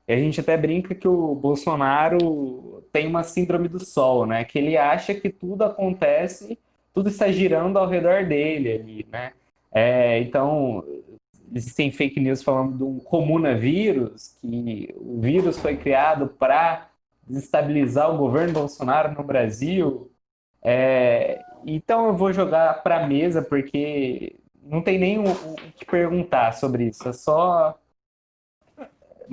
E a gente até brinca que o Bolsonaro tem uma síndrome do Sol, né? Que ele acha que tudo acontece, tudo está girando ao redor dele ali, né? Então, existem fake news falando do comunavírus, que o vírus foi criado para desestabilizar o governo Bolsonaro no Brasil. Então eu vou jogar para a mesa, porque não tem nem o que perguntar sobre isso. É só...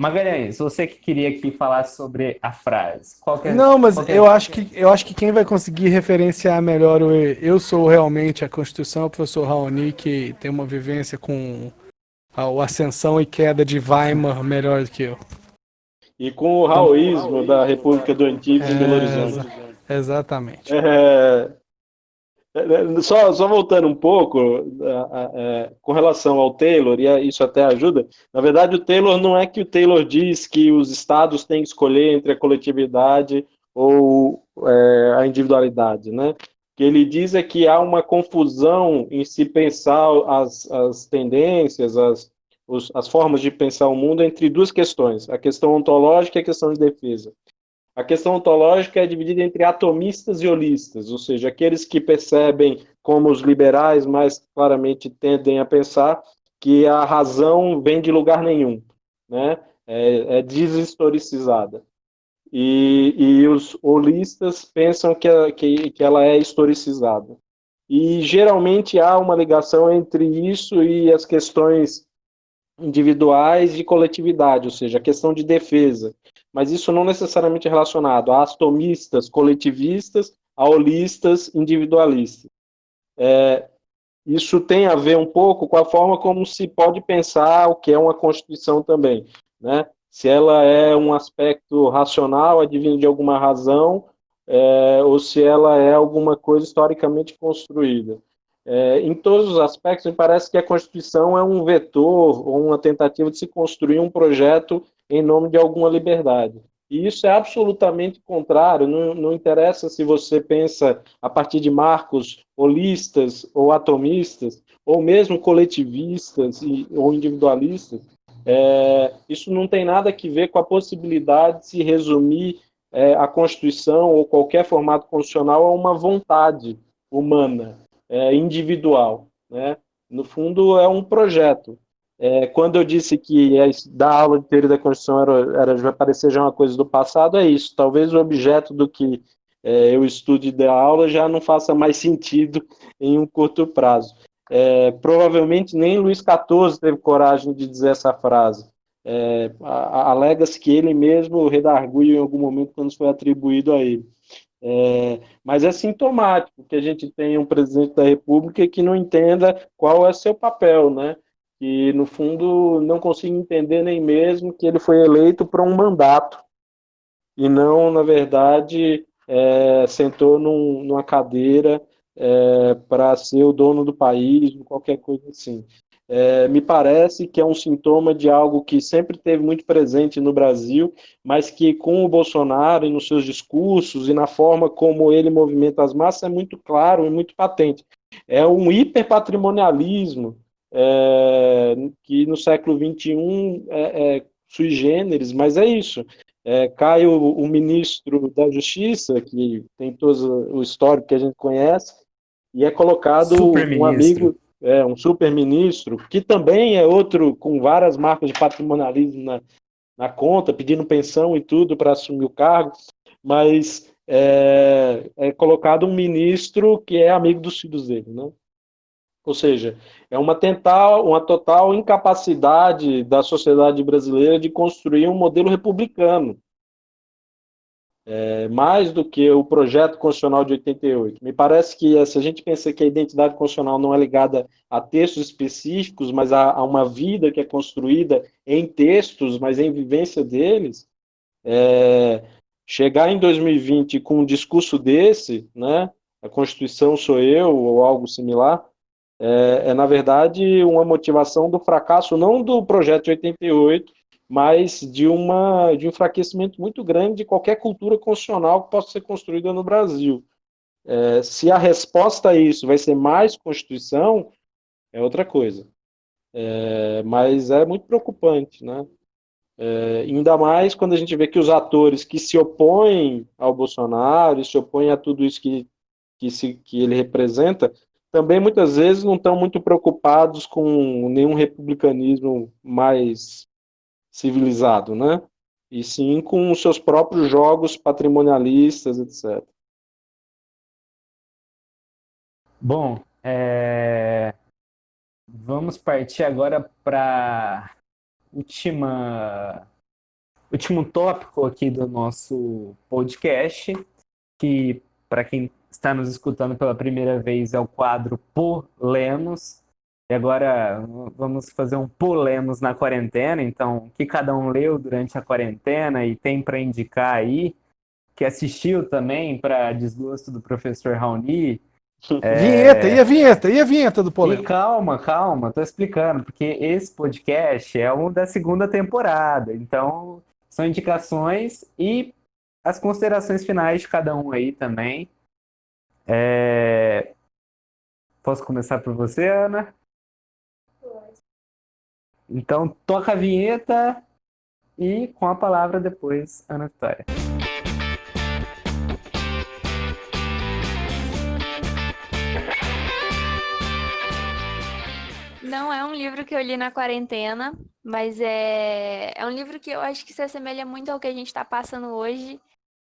Magalhães, você que queria aqui falar sobre a frase. Eu acho que quem vai conseguir referenciar melhor o eu sou realmente a Constituição é o professor Raoni, que tem uma vivência com a ascensão e queda de Weimar melhor do que eu. E com o raoísmo da República do Antigo em Belo Horizonte. Exatamente. Só voltando um pouco, com relação ao Taylor, e isso até ajuda, na verdade o Taylor não é que o Taylor diz que os estados têm que escolher entre a coletividade ou a individualidade, né? O que ele diz é que há uma confusão em se pensar as tendências, as formas de pensar o mundo entre duas questões, a questão ontológica e a questão de defesa. A questão ontológica é dividida entre atomistas e holistas, ou seja, aqueles que percebem, como os liberais mais claramente tendem a pensar, que a razão vem de lugar nenhum, né? É deshistoricizada. E os holistas pensam que ela é historicizada. E geralmente há uma ligação entre isso e as questões individuais de coletividade, ou seja, a questão de defesa. Mas isso não necessariamente é relacionado a atomistas coletivistas, a holistas individualistas. Isso tem a ver um pouco com a forma como se pode pensar o que é uma Constituição também, né? Se ela é um aspecto racional, advindo de alguma razão, ou se ela é alguma coisa historicamente construída. Em todos os aspectos, me parece que a Constituição é um vetor ou uma tentativa de se construir um projeto em nome de alguma liberdade. E isso é absolutamente contrário, não interessa se você pensa a partir de marcos holistas ou atomistas, ou mesmo coletivistas ou individualistas, isso não tem nada a ver com a possibilidade de se resumir a Constituição ou qualquer formato constitucional a uma vontade humana, individual, né? No fundo, é um projeto. Quando eu disse que dar aula de teoria da Constituição vai parecer já uma coisa do passado, é isso. Talvez o objeto do que eu estude da aula já não faça mais sentido em um curto prazo. Provavelmente nem Luís XIV teve coragem de dizer essa frase. Alega-se que ele mesmo redarguiu em algum momento quando foi atribuído a ele. Mas é sintomático que a gente tenha um presidente da República que não entenda qual é seu papel, né? E, no fundo, não consiga entender nem mesmo que ele foi eleito para um mandato e não, na verdade, sentou numa cadeira para ser o dono do país, qualquer coisa assim. Me parece que é um sintoma de algo que sempre teve muito presente no Brasil, mas que com o Bolsonaro e nos seus discursos e na forma como ele movimenta as massas é muito claro e muito patente. É um hiperpatrimonialismo que no século XXI é sui generis, mas é isso. Cai o ministro da Justiça, que tem todo o histórico que a gente conhece, e é colocado um amigo, um super-ministro, que também é outro com várias marcas de patrimonialismo na conta, pedindo pensão e tudo para assumir o cargo, mas é colocado um ministro que é amigo dos filhos dele, né? Ou seja, é uma total incapacidade da sociedade brasileira de construir um modelo republicano, mais do que o projeto constitucional de 88. Me parece que se a gente pensa que a identidade constitucional não é ligada a textos específicos, mas a uma vida que é construída em textos, mas em vivência deles, chegar em 2020 com um discurso desse, né, a Constituição sou eu, ou algo similar, na verdade, uma motivação do fracasso, não do projeto de 88, mas de um enfraquecimento muito grande de qualquer cultura constitucional que possa ser construída no Brasil. Se a resposta a isso vai ser mais Constituição, é outra coisa. Mas é muito preocupante, né? Ainda mais quando a gente vê que os atores que se opõem ao Bolsonaro, se opõem a tudo isso que ele representa, também muitas vezes não estão muito preocupados com nenhum republicanismo mais civilizado, né? E sim com os seus próprios jogos patrimonialistas, etc. Bom, vamos partir agora para último tópico aqui do nosso podcast, que, para quem está nos escutando pela primeira vez, é o quadro Polemos. E agora vamos fazer um Polemos na quarentena. Então, o que cada um leu durante a quarentena e tem para indicar aí, que assistiu também, para desgosto do professor Raoni. Vinheta, e a vinheta do Polemos? E calma, tô explicando, porque esse podcast é um da segunda temporada, então são indicações e as considerações finais de cada um aí também. Posso começar por você, Ana? Então, toca a vinheta e com a palavra depois, Ana Vitória. Não é um livro que eu li na quarentena, mas é um livro que eu acho que se assemelha muito ao que a gente está passando hoje.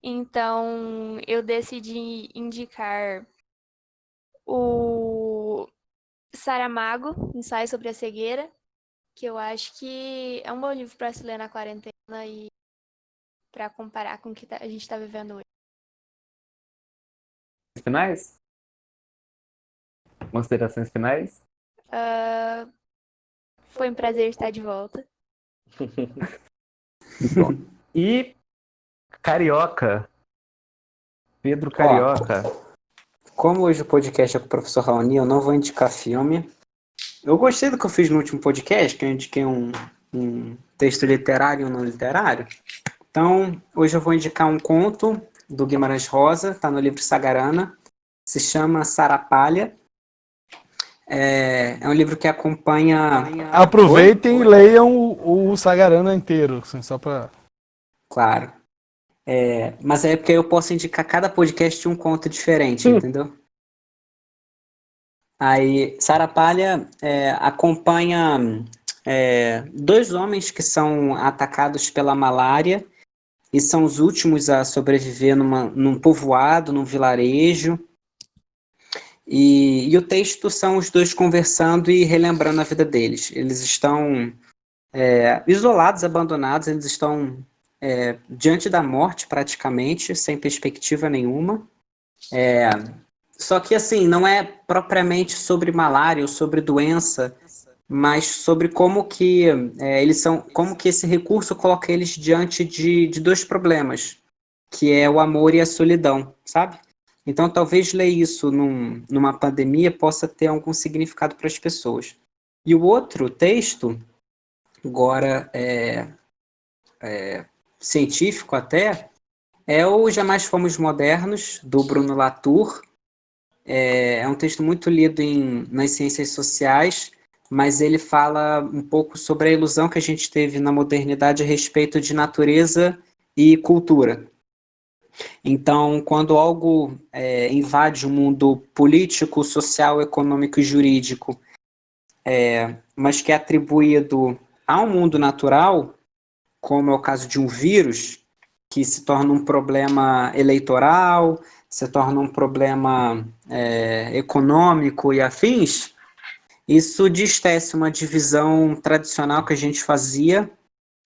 Então, eu decidi indicar o Saramago, Ensaio sobre a Cegueira, que eu acho que é um bom livro para se ler na quarentena e para comparar com o que a gente está vivendo hoje. Finais? Considerações finais? Foi um prazer estar de volta. Bom. E Carioca. Pedro Carioca. Como hoje o podcast é com o professor Raoni, eu não vou indicar filme. Eu gostei do que eu fiz no último podcast, que eu indiquei um texto literário e um não literário. Então, hoje eu vou indicar um conto do Guimarães Rosa, está no livro Sagarana, se chama Sarapalha. É um livro que acompanha... Aproveitem e leiam o Sagarana inteiro, assim, só para... Claro. Mas é porque eu posso indicar cada podcast um conto diferente, entendeu? Aí, Sarapalha acompanha dois homens que são atacados pela malária e são os últimos a sobreviver num povoado, num vilarejo. E o texto são os dois conversando e relembrando a vida deles. Eles estão isolados, abandonados, eles estão diante da morte praticamente, sem perspectiva nenhuma. Só que assim, não é propriamente sobre malária ou sobre doença, mas sobre como que como que esse recurso coloca eles diante de dois problemas, que é o amor e a solidão, sabe? Então, talvez ler isso numa pandemia possa ter algum significado para as pessoas. E o outro texto, agora científico até, é o Jamais Fomos Modernos, do Bruno Latour. É um texto muito lido nas ciências sociais, mas ele fala um pouco sobre a ilusão que a gente teve na modernidade a respeito de natureza e cultura. Então, quando algo invade o mundo político, social, econômico e jurídico, mas que é atribuído ao mundo natural, como é o caso de um vírus, que se torna um problema eleitoral, se torna um problema econômico e afins, isso destece uma divisão tradicional que a gente fazia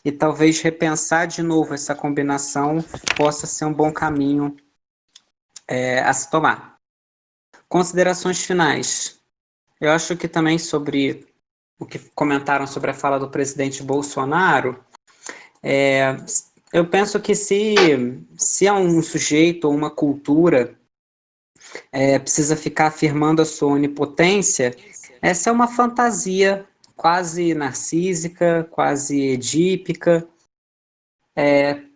e talvez repensar de novo essa combinação possa ser um bom caminho a se tomar. Considerações finais. Eu acho que também sobre o que comentaram sobre a fala do presidente Bolsonaro, eu penso que se é um sujeito ou uma cultura precisa ficar afirmando a sua onipotência, essa é uma fantasia quase narcísica, quase edípica,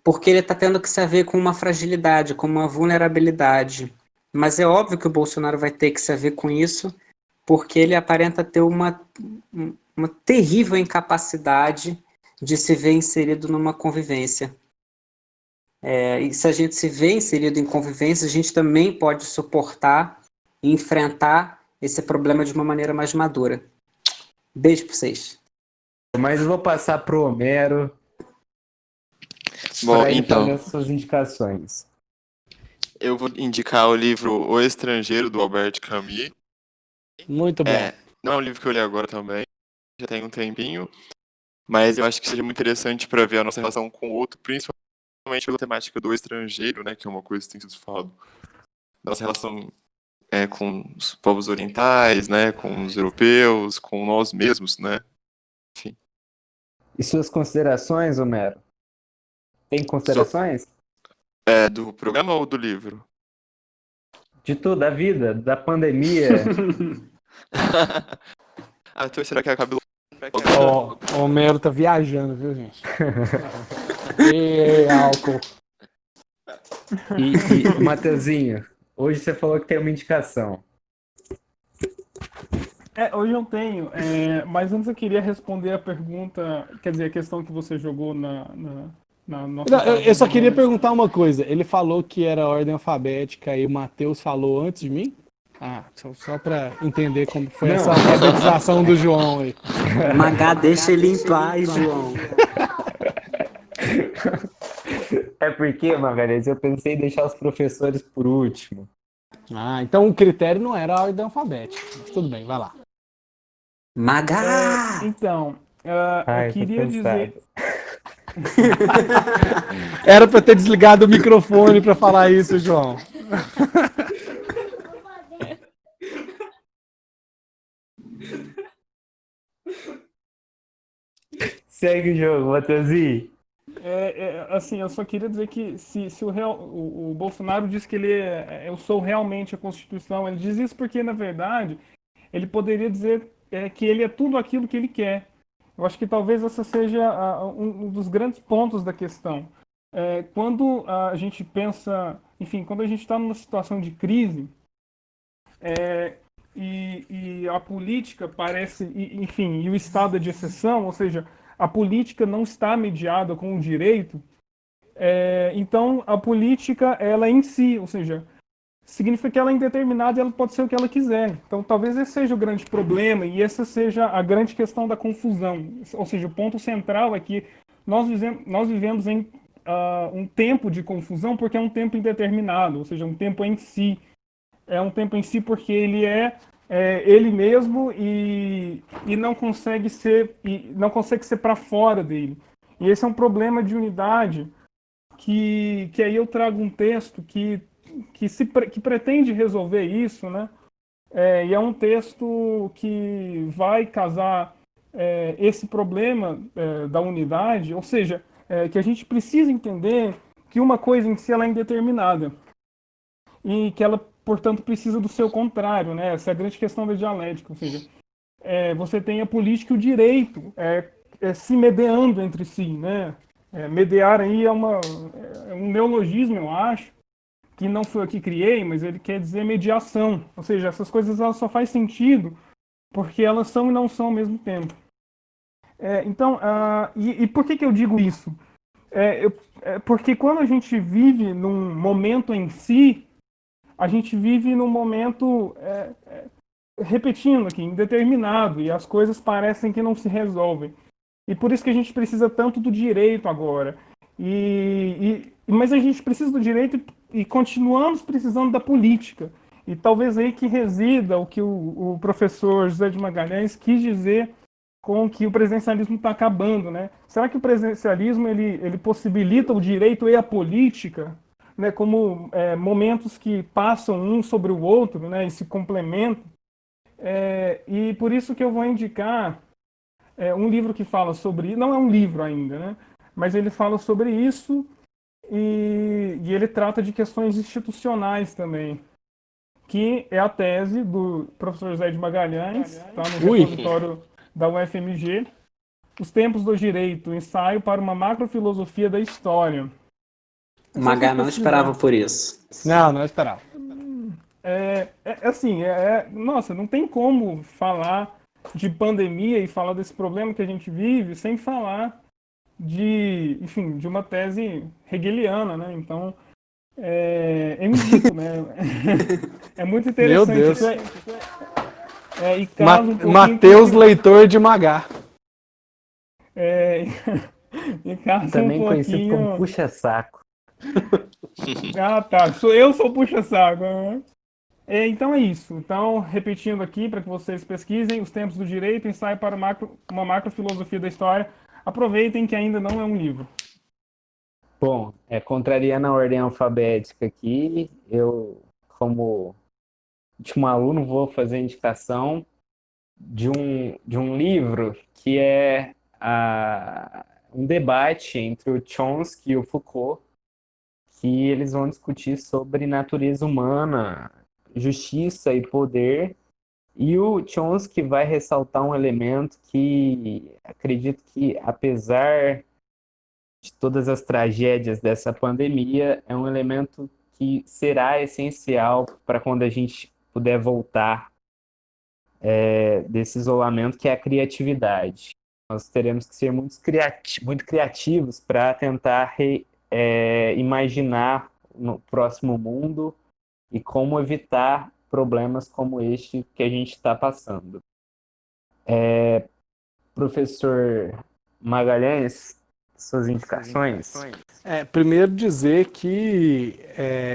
porque ele está tendo que se haver com uma fragilidade, com uma vulnerabilidade. Mas é óbvio que o Bolsonaro vai ter que se haver com isso, porque ele aparenta ter uma terrível incapacidade de se ver inserido numa convivência. E se a gente se vê inserido em convivência, a gente também pode suportar e enfrentar esse problema de uma maneira mais madura. Beijo pra vocês. Mas eu vou passar pro Homero. Bom, para ele então, fazer as suas indicações. eu vou indicar o livro O Estrangeiro, do Albert Camus. Muito bom. Não é um livro que eu li agora também, já tem um tempinho, mas eu acho que seja muito interessante para ver a nossa relação com o outro, principalmente pela temática do estrangeiro, né, que é uma coisa que tem sido falado. Nossa relação com os povos orientais, né, com os europeus, com nós mesmos, né, enfim. E suas considerações, Homero? Tem considerações? Do programa ou do livro? De tudo, da vida, da pandemia. Então será que acaba... O Homero tá viajando, viu, gente? E álcool. E Mateuzinho, hoje você falou que tem uma indicação. Hoje eu tenho, mas antes eu queria responder a pergunta, quer dizer, a questão que você jogou na nossa Não, eu só página queria do- perguntar uma coisa. Ele falou que era ordem alfabética e o Matheus falou antes de mim? Só para entender como foi Não. essa alfabetização do João aí. Magá, deixa ele em paz, João. É porque, Magalhães, eu pensei em deixar os professores por último. Então o critério não era a ordem alfabética. Mas tudo bem, vai lá. Magá! Então, Ai, eu tô queria cansado. dizer, Era para ter desligado o microfone para falar isso, João. Segue o jogo, Mateuzinho. assim, eu só queria dizer que se o Bolsonaro diz que eu sou realmente a Constituição, ele diz isso porque, na verdade, ele poderia dizer que ele é tudo aquilo que ele quer. Eu acho que talvez essa seja um dos grandes pontos da questão. Quando a gente pensa, enfim, quando a gente está numa situação de crise, e a política parece, enfim, e o estado é de exceção, ou seja, a política não está mediada com o direito, então a política, ela em si, ou seja, significa que ela é indeterminada e ela pode ser o que ela quiser. Então talvez esse seja o grande problema e essa seja a grande questão da confusão. Ou seja, o ponto central é que nós vivemos em um tempo de confusão porque é um tempo indeterminado, ou seja, um tempo em si. É um tempo em si porque ele é ele mesmo e não consegue ser para fora dele. E esse é um problema de unidade que aí eu trago um texto que pretende resolver isso, né? E é um texto que vai casar esse problema da unidade, ou seja, que a gente precisa entender que uma coisa em si ela é indeterminada e que ela, portanto, precisa do seu contrário, né? Essa é a grande questão da dialética, ou seja, você tem a política e o direito se mediando entre si, né? Mediar aí é um neologismo, eu acho, que não foi eu que criei, mas ele quer dizer mediação. Ou seja, essas coisas elas só faz sentido porque elas são e não são ao mesmo tempo. Então, e por que eu digo isso? Porque quando a gente vive num momento em si, a gente vive num momento, repetindo aqui, indeterminado, e as coisas parecem que não se resolvem. E por isso que a gente precisa tanto do direito agora. Mas a gente precisa do direito e continuamos precisando da política. E talvez aí que resida o que o professor José de Magalhães quis dizer com que o presidencialismo está acabando, né? Será que o presidencialismo ele possibilita o direito e a política, né, como momentos que passam um sobre o outro, né, e se complementam? E por isso que eu vou indicar um livro que fala sobre, não é um livro ainda, né? Mas ele fala sobre isso e ele trata de questões institucionais também, que é a tese do professor José de Magalhães, está no repositório da UFMG, Os Tempos do Direito, ensaio para uma macrofilosofia da história. Magá não esperava por isso. Não esperava. Nossa, não tem como falar de pandemia e falar desse problema que a gente vive sem falar de uma tese hegeliana, né? Então, eu indico, né? É muito interessante. Meu Deus. E casa um pouquinho Matheus, com- leitor de Magá. e casa Também um conhecido pouquinho... como puxa-saco. Tá. Eu sou puxa-saco. Né? Então é isso. Então, repetindo aqui para que vocês pesquisem Os Tempos do Direito, ensaio para uma macrofilosofia da história. Aproveitem que ainda não é um livro. Bom, contrariando a ordem alfabética aqui, eu, como último aluno, vou fazer a indicação de um livro que é um debate entre o Chomsky e o Foucault, que eles vão discutir sobre natureza humana, justiça e poder, e o Chomsky vai ressaltar um elemento que acredito que, apesar de todas as tragédias dessa pandemia, é um elemento que será essencial para quando a gente puder voltar desse isolamento, que é a criatividade. Nós teremos que ser muito criativos para tentar imaginar no próximo mundo e como evitar problemas como este que a gente está passando. Professor Magalhães, suas indicações? Primeiro dizer que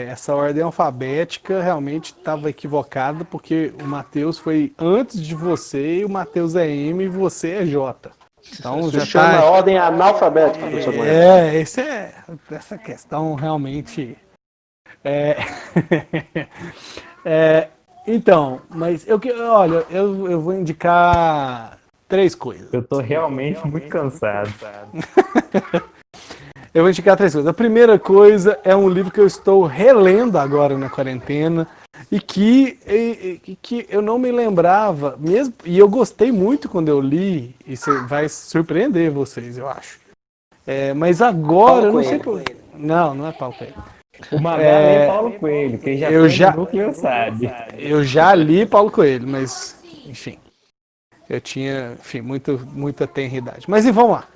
essa ordem alfabética realmente estava equivocada, porque o Matheus foi antes de você, e o Matheus é M e você é J. Então Isso já chama tá. ordem analfabética, professor Goiás. Essa questão realmente. Então, mas olha, eu vou indicar 3 coisas. Eu estou realmente muito cansado. Eu vou indicar 3 coisas. A primeira coisa é um livro que eu estou relendo agora na quarentena e que eu não me lembrava mesmo, e eu gostei muito quando eu li, e vai surpreender vocês, eu acho. Mas agora, eu não sei por... Não é Paulo Coelho. O Magal é Paulo Coelho, quem já fez o núcleo sabe. Eu já li Paulo Coelho, mas, enfim, eu tinha, muita tenridade. Mas e vamos lá.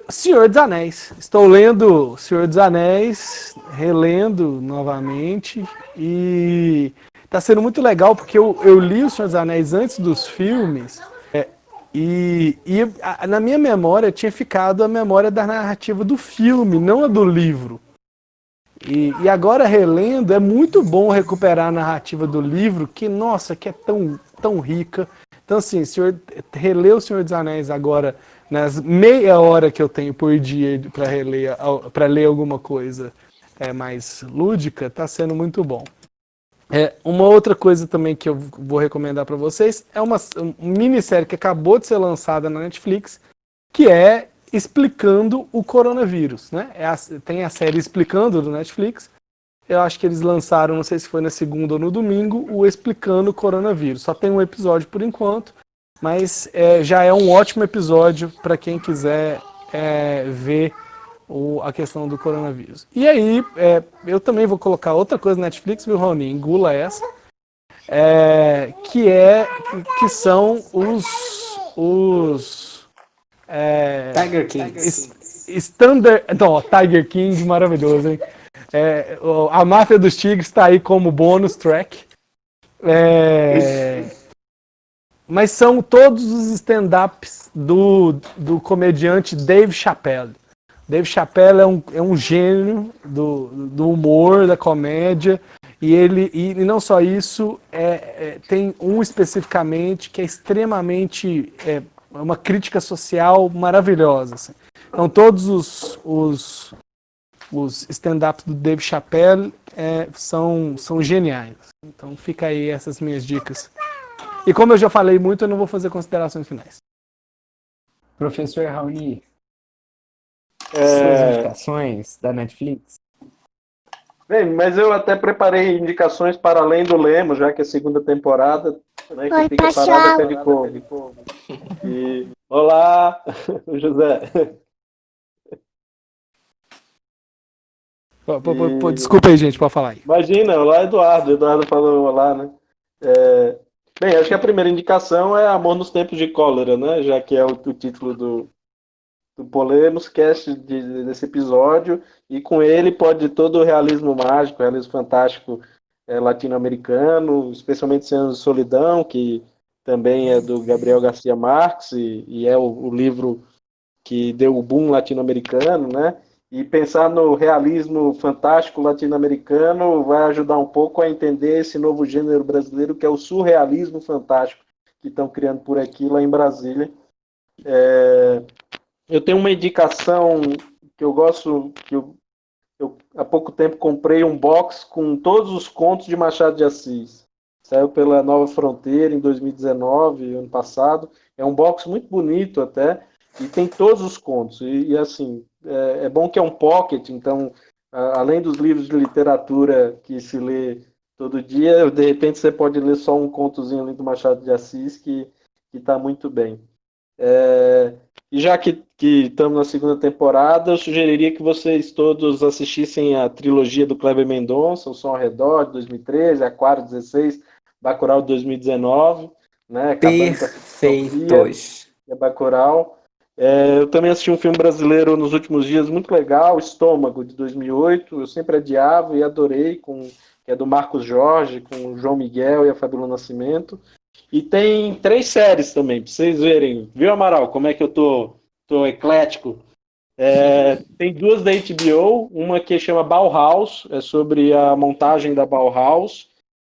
Senhor dos Anéis. Estou lendo Senhor dos Anéis, relendo novamente, e está sendo muito legal, porque eu li o Senhor dos Anéis antes dos filmes, na minha memória tinha ficado a memória da narrativa do filme, não a do livro. E agora relendo, é muito bom recuperar a narrativa do livro, que é tão rica. Então, assim, reler o Senhor dos Anéis agora, nas meia hora que eu tenho por dia para ler alguma coisa mais lúdica, está sendo muito bom. Uma outra coisa também que eu vou recomendar para vocês é uma minissérie que acabou de ser lançada na Netflix, que é Explicando o Coronavírus, né? Tem a série Explicando do Netflix. Eu acho que eles lançaram, não sei se foi na segunda ou no domingo, o Explicando o Coronavírus. Só tem um episódio por enquanto, mas já é um ótimo episódio para quem quiser ver a questão do coronavírus. E aí, eu também vou colocar outra coisa na Netflix, viu, Rony? Engula essa. Que são os Tiger Kings. Tiger King, maravilhoso, hein? A Máfia dos Tigres está aí como bônus track. Mas são todos os stand-ups do comediante Dave Chappelle. Dave Chappelle é um gênio do humor, da comédia, e não só isso, tem um especificamente que é extremamente uma crítica social maravilhosa. Assim. Então todos os stand-ups do Dave Chappelle são geniais. Então fica aí essas minhas dicas. E como eu já falei muito, eu não vou fazer considerações finais. Professor Raoni, suas indicações da Netflix? Bem, mas eu até preparei indicações para além do Lemos, já que é a segunda temporada, né, que fica parada até de fogo. E... Olá, José. Desculpa aí, gente, pode falar aí. Imagina, olá, Eduardo. Eduardo falou olá, né? Bem, acho que a primeira indicação é Amor nos Tempos de Cólera, né? Já que é o título do Polemos Cast desse episódio, e com ele pode todo o realismo mágico, realismo fantástico latino-americano, especialmente Cem Anos de Solidão, que também é do Gabriel Garcia Marques, e é o livro que deu o boom latino-americano, né? E pensar no realismo fantástico latino-americano vai ajudar um pouco a entender esse novo gênero brasileiro, que é o surrealismo fantástico, que estão criando por aqui, lá em Brasília. Eu tenho uma indicação que eu gosto, que eu há pouco tempo comprei um box com todos os contos de Machado de Assis. Saiu pela Nova Fronteira em 2019, ano passado. É um box muito bonito até, e tem todos os contos. E assim, é bom que é um pocket, então, além dos livros de literatura que se lê todo dia, de repente você pode ler só um contozinho ali do Machado de Assis, que está muito bem. E já que estamos na segunda temporada, eu sugeriria que vocês todos assistissem a trilogia do Kleber Mendonça, O Som ao Redor, de 2013, Aquário 16, Bacurau de 2019, né? Acabando com a ficção fria Perfeitos. e a Bacurau. Eu também assisti um filme brasileiro nos últimos dias muito legal, Estômago, de 2008. Eu sempre adiava e adorei, que é do Marcos Jorge, com o João Miguel e a Fabíola Nascimento. E tem 3 séries também, pra vocês verem. Viu, Amaral, como é que eu tô eclético? Tem 2 da HBO, uma que chama Bauhaus, é sobre a montagem da Bauhaus.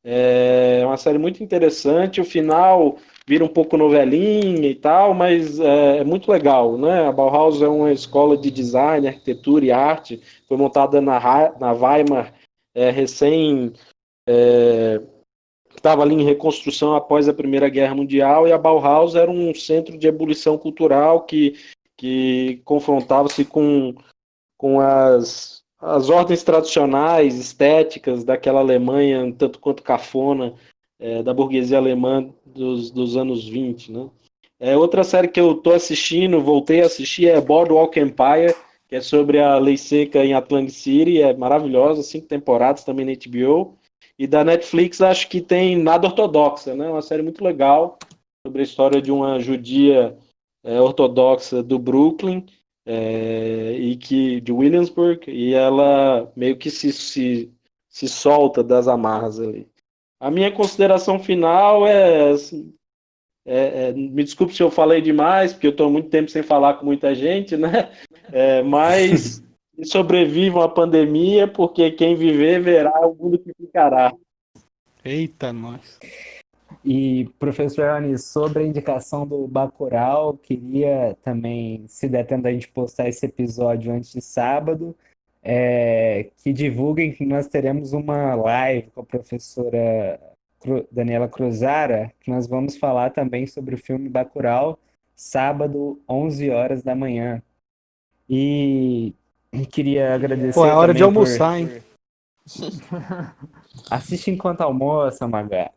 É uma série muito interessante. O final vira um pouco novelinha e tal, mas é muito legal, né? A Bauhaus é uma escola de design, arquitetura e arte. Foi montada na Weimar, recém estava ali em reconstrução após a Primeira Guerra Mundial, e a Bauhaus era um centro de ebulição cultural que confrontava-se com as ordens tradicionais, estéticas daquela Alemanha, um tanto quanto cafona, da burguesia alemã dos anos 20, né? Outra série que eu estou assistindo, voltei a assistir, é Boardwalk Empire, que é sobre a lei seca em Atlantic City, é maravilhosa, 5 temporadas também na HBO. E da Netflix, acho que tem Nada Ortodoxa, né? Uma série muito legal sobre a história de uma judia ortodoxa do Brooklyn, de Williamsburg, e ela meio que se solta das amarras ali. A minha consideração final assim, me desculpe se eu falei demais, porque eu estou há muito tempo sem falar com muita gente, né? Mas sobrevivam à pandemia, porque quem viver verá o mundo que ficará. Eita, nós. E, professor Rani, sobre a indicação do Bacurau, queria também, se der tempo da gente postar esse episódio antes de sábado, que divulguem que nós teremos uma live com a professora Daniela Cruzara, que nós vamos falar também sobre o filme Bacurau, sábado, 11 horas da manhã. E queria agradecer Pô, é hora também de almoçar, hein? Assiste enquanto almoça, Magá.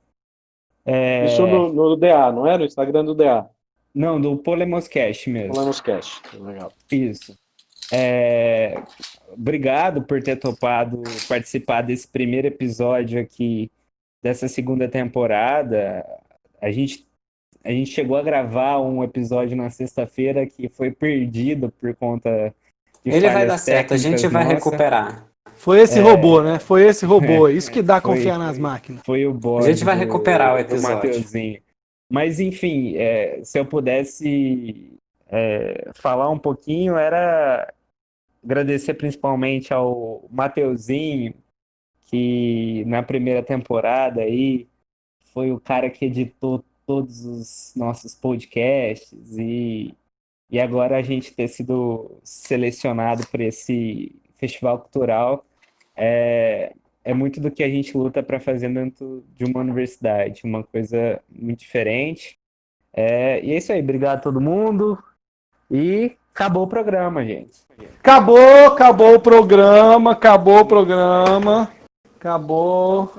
Isso no DA, não é? No Instagram do DA. Não, do Polemoscast mesmo. Polemoscast, legal. Isso. Obrigado por ter topado participar desse primeiro episódio aqui dessa segunda temporada. A gente chegou a gravar um episódio na sexta-feira que foi perdido por conta de Ele vai falhas dar certo, a gente técnicas vai nossa. recuperar. Foi esse robô, né? Foi esse robô. Isso que dá confiar nas máquinas. Foi o A bode gente vai recuperar o do episódio. Mateuzinho. Mas, enfim, se eu pudesse falar um pouquinho, era agradecer principalmente ao Mateuzinho, que na primeira temporada aí foi o cara que editou todos os nossos podcasts e agora a gente ter sido selecionado para esse festival cultural é muito do que a gente luta para fazer dentro de uma universidade, uma coisa muito diferente. E é isso aí, obrigado a todo mundo e acabou o programa, gente. Acabou o programa. Acabou.